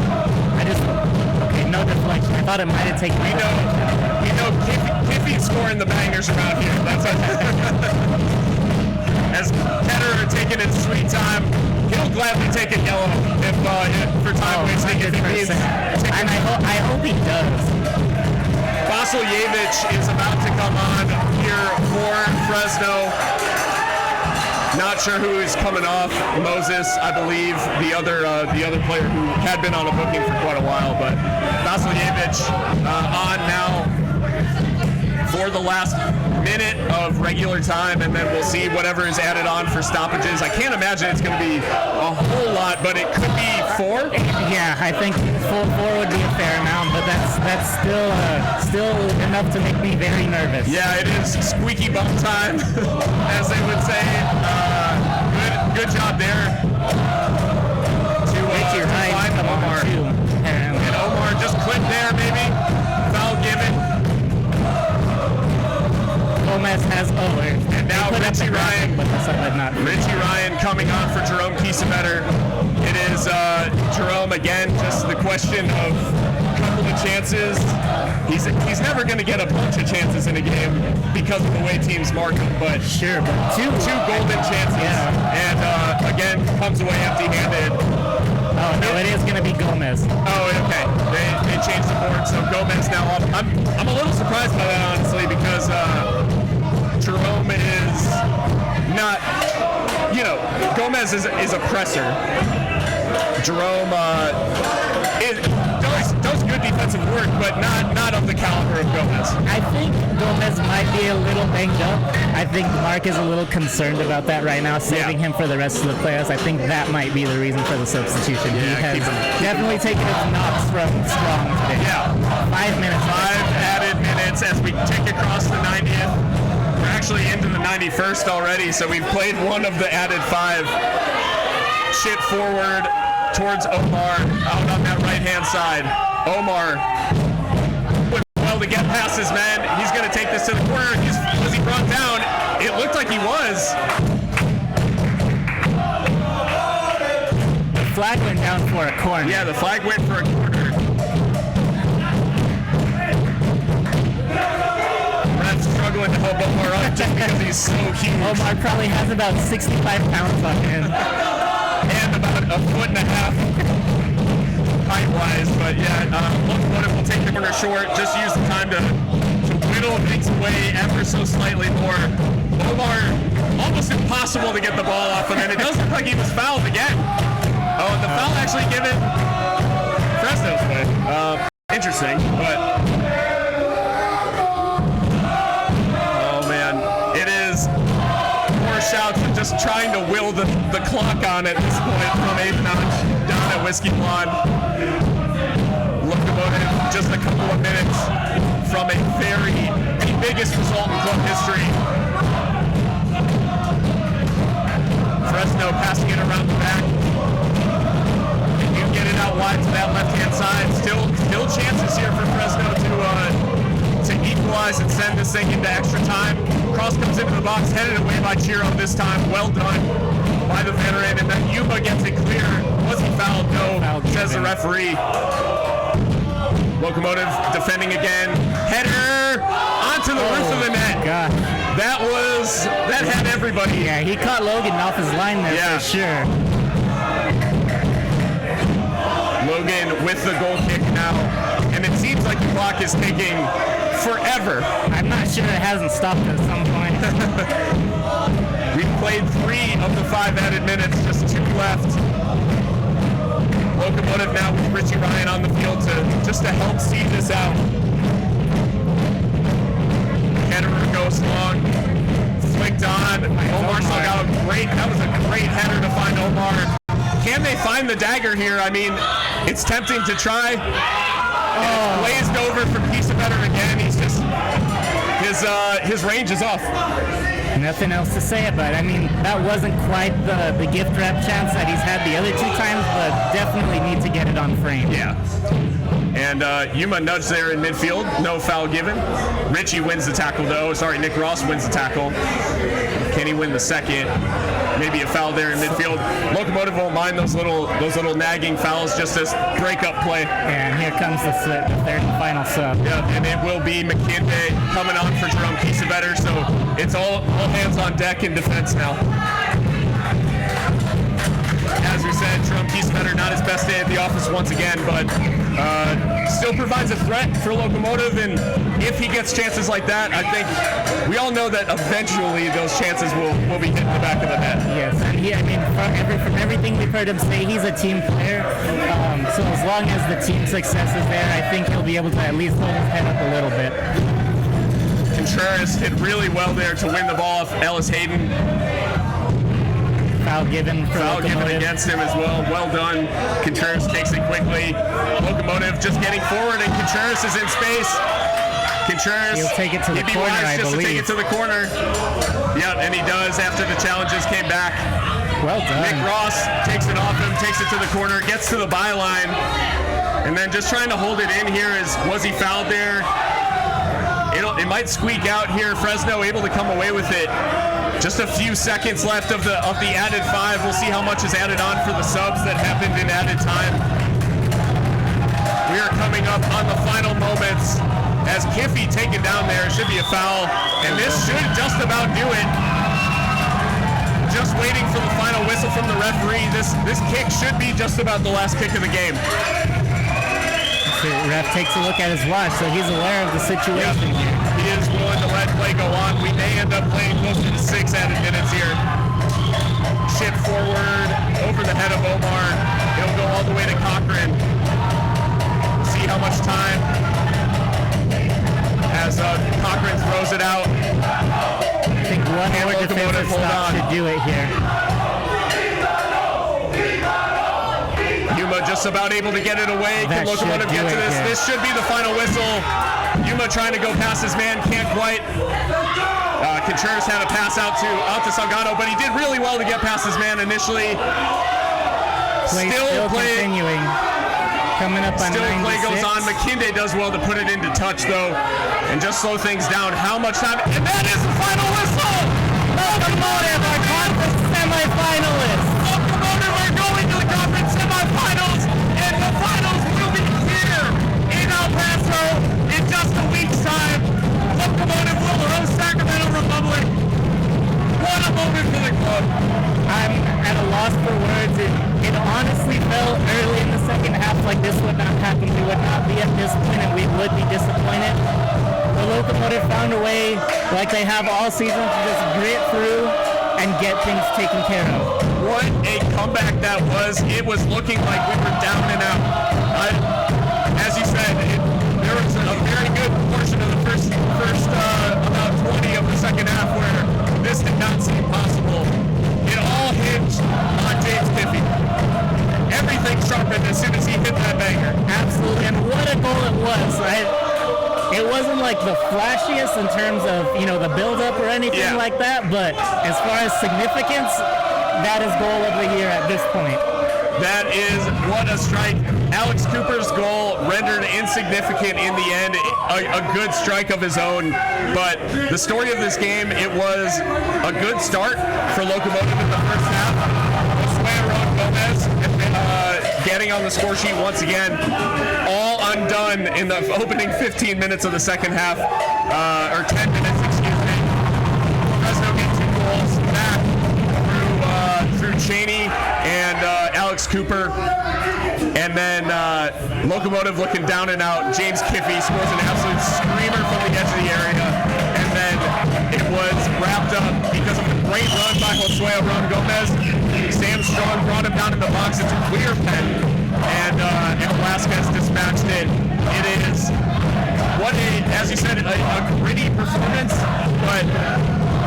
No deflection. I thought it might have taken. We know Kiffy's scoring the bangers around here. That's it. As Ketterer taking his sweet time, he'll gladly take a yellow if for time wasting. If it means, and I hope he does. Vasiljevic is about to come on here for Fresno. Not sure who is coming off. Moses, I believe, the other player who had been on a booking for quite a while, but Vasiljevic on now for the last minute of regular time, and then we'll see whatever is added on for stoppages. I can't imagine it's going to be a whole lot, but it could be 4. Yeah, I think four would be a fair amount, but that's still enough to make me very nervous. Yeah, it is squeaky bum time, as they would say. Good job there to find Omar. And Omar just clipped there, maybe. Foul given. Gomez has over. And now Richie Ryan. But that's not. Richie Ryan coming on for Jerome Kiesewetter. It is Jerome again, just the question of a couple of chances. He's never going to get a bunch of chances in a game because of the way teams mark him, but sure, but two golden chances. Yeah. And again, comes away empty-handed. Oh, no, it is going to be Gomez. Oh, okay. They changed the board, so Gomez now up. I'm a little surprised by that, honestly, because Jerome is not, Gomez is a presser. Jerome does good defensive work, but not of the caliber of Gomez. I think Gomez might be a little banged up. I think Mark is a little concerned about that right now, saving him for the rest of the playoffs. I think that might be the reason for the substitution. Yeah, he has definitely taken his knocks from Strong today. Yeah. 5 minutes. 5 added minutes as we tick across the 90th. We're actually into the 91st already, so we've played one of the added 5. Chip forward towards Omar out on that right-hand side. Omar well to get past his man. He's going to take this to the corner. Was he brought down? It looked like he was. The flag went down for a corner. Yeah, the flag went for a corner. Ref's struggling to help Omar up just because he's so huge. Omar probably has about 65 pounds on him. And about a foot and a half height-wise, but yeah, Locomotive will take the corner short, just use the time to whittle things away ever so slightly more. Omar, almost impossible to get the ball off him, and it does look like he was fouled again. Oh, and the foul actually given Fresno's way. Interesting, but oh man, it is more shouts and just trying to will the clock on at this point from 8th notch down at Whiskey Blonde. Locomotive just a couple of minutes from the biggest result in club history. Fresno passing it around the back. And you get it out wide to that left-hand side. Still chances here for Fresno to equalize and send this thing into extra time. Cross comes into the box, headed away by Chiro this time. Well done by the veteran, and then Yuma gets it clear. Was he fouled? No, says the referee. Locomotive defending again. Header onto the roof of the net. God. That had everybody. Yeah, he caught Logan off his line there for sure. Logan with the goal kick now, and it seems like the clock is taking forever. I'm not sure it hasn't stopped at some point. We've played 3 of the 5 added minutes, just 2 left. Locomotive now with Richie Ryan on the field to help see this out. Header goes long, flicked on. Omar still got that was a great header to find Omar. Can they find the dagger here? I mean, it's tempting to try. It's glazed over for Kiesewetter again. He's just his range is off. Nothing else to say about it. I mean, that wasn't quite the gift wrap chance that he's had the other 2 times, but definitely need to get it on frame. Yeah. And Yuma nudged there in midfield. No foul given. Richie wins the tackle, though. Sorry, Nick Ross wins the tackle. Can he win the second? Maybe a foul there in midfield. Locomotive won't mind those little nagging fouls, just as break-up play. And here comes the third and final sub. Yeah, and it will be McKinday coming on for Jerome Kiesewetter, so it's all hands on deck in defense now. As we said, Jerome Kiesewetter not his best day at the office once again, but still provides a threat for Locomotive, and if he gets chances like that, I think we all know that eventually those chances will be hitting the back of the net. Yes, and from everything we've heard him say, he's a team player, so as long as the team success is there, I think he'll be able to at least hold his head up a little bit. Contreras did really well there to win the ball off Ellis Hayden. Foul given for Foul given Locomotive. against him as well. Well done. Contreras takes it quickly. Locomotive just getting forward, and Contreras is in space. Contreras, He'll take it to the he'd be corner, wise I just to take believe. it to the corner. Yep, and he does after the challenges came back. Well done. Nick Ross takes it off him, takes it to the corner, gets to the byline, and then just trying to hold it in here was he fouled there? It might squeak out here. Fresno able to come away with it. Just a few seconds left of the added 5. We'll see how much is added on for the subs that happened in added time. We are coming up on the final moments as Kiffy taken down there. Should be a foul, and this should just about do it. Just waiting for the final whistle from the referee. This kick should be just about the last kick of the game. The ref takes a look at his watch, so he's aware of the situation here. He is willing to let play go on. We may end up playing closer to 6 added minutes here. Chip forward over the head of Omar. It'll go all the way to Cochran. See how much time as Cochran throws it out. I think one more defensive stop should do it here. Yuma just about able to get it away. Can Locomotive get to this? This should be the final whistle. Yuma trying to go past his man, can't quite. Contreras had a pass out to Salgado, but he did really well to get past his man initially. Still continuing. Coming up on 9-6. Still play goes on. McKinday does well to put it into touch though, and just slow things down. How much time? And that is the final whistle. Locomotive are conference semifinalists. Locomotive are going to the conference semifinals, and the finals will be here in El Paso in just a week's time. Locomotive will host Sacramento Republic. What a moment for the club. I'm at a loss for words. It honestly felt early in the second half like this would not happen. We would not be at this point, and we would be disappointed. The Locomotive found a way, like they have all season, to just grit through and get things taken care of. What a comeback that was. It was looking like we were down and out. As you said, there was a very good portion of the first about 20 of the second half where this did not seem possible. It all hinged on James Kiffy. Everything sharpened as soon as he hit that banger. Absolutely, and what a goal it was. It wasn't like the flashiest in terms of, the build-up or anything like that, but as far as significance, that is goal of the year at this point. That is what a strike. Alex Cooper's goal rendered insignificant in the end. A good strike of his own. But the story of this game, it was a good start for Locomotive in the first half. Gomez getting on the score sheet once again. All undone in the opening 15 minutes of the second half. Or 10 minutes, excuse me. Fresno gets 2 goals back through Cheney and Alex Cooper. And then Locomotive looking down and out. James Kiffy scores an absolute screamer from the edge of the area. And then it was wrapped up because of a great run by Josue Ron Gomez. Sam Strong brought him down in the box. It's a clear pen. And Velasquez dispatched it. It is, as you said, a gritty performance. But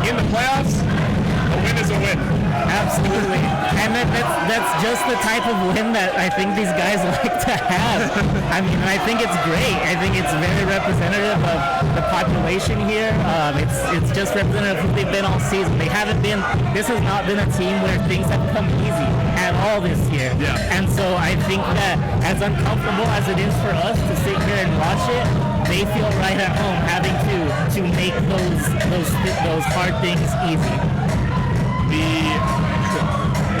in the playoffs, a win is a win. Absolutely. And that's just the type of win that I think these guys like to have. I mean, I think it's great. I think it's very representative of the population here. It's just representative of who they've been all season. This has not been a team where things have come easy at all this year. Yeah. And so I think that as uncomfortable as it is for us to sit here and watch it, they feel right at home having to make those hard things easy.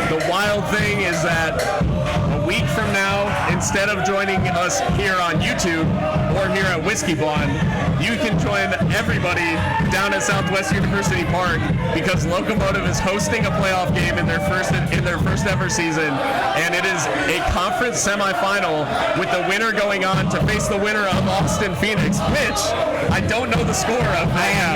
The wild thing is that a week from now, instead of joining us here on YouTube or here at Whiskey Blonde, you can join everybody down at Southwest University Park because Locomotive is hosting a playoff game in their first ever season, and it is a conference semifinal with the winner going on to face the winner of Austin Phoenix, which I don't know the score of. I am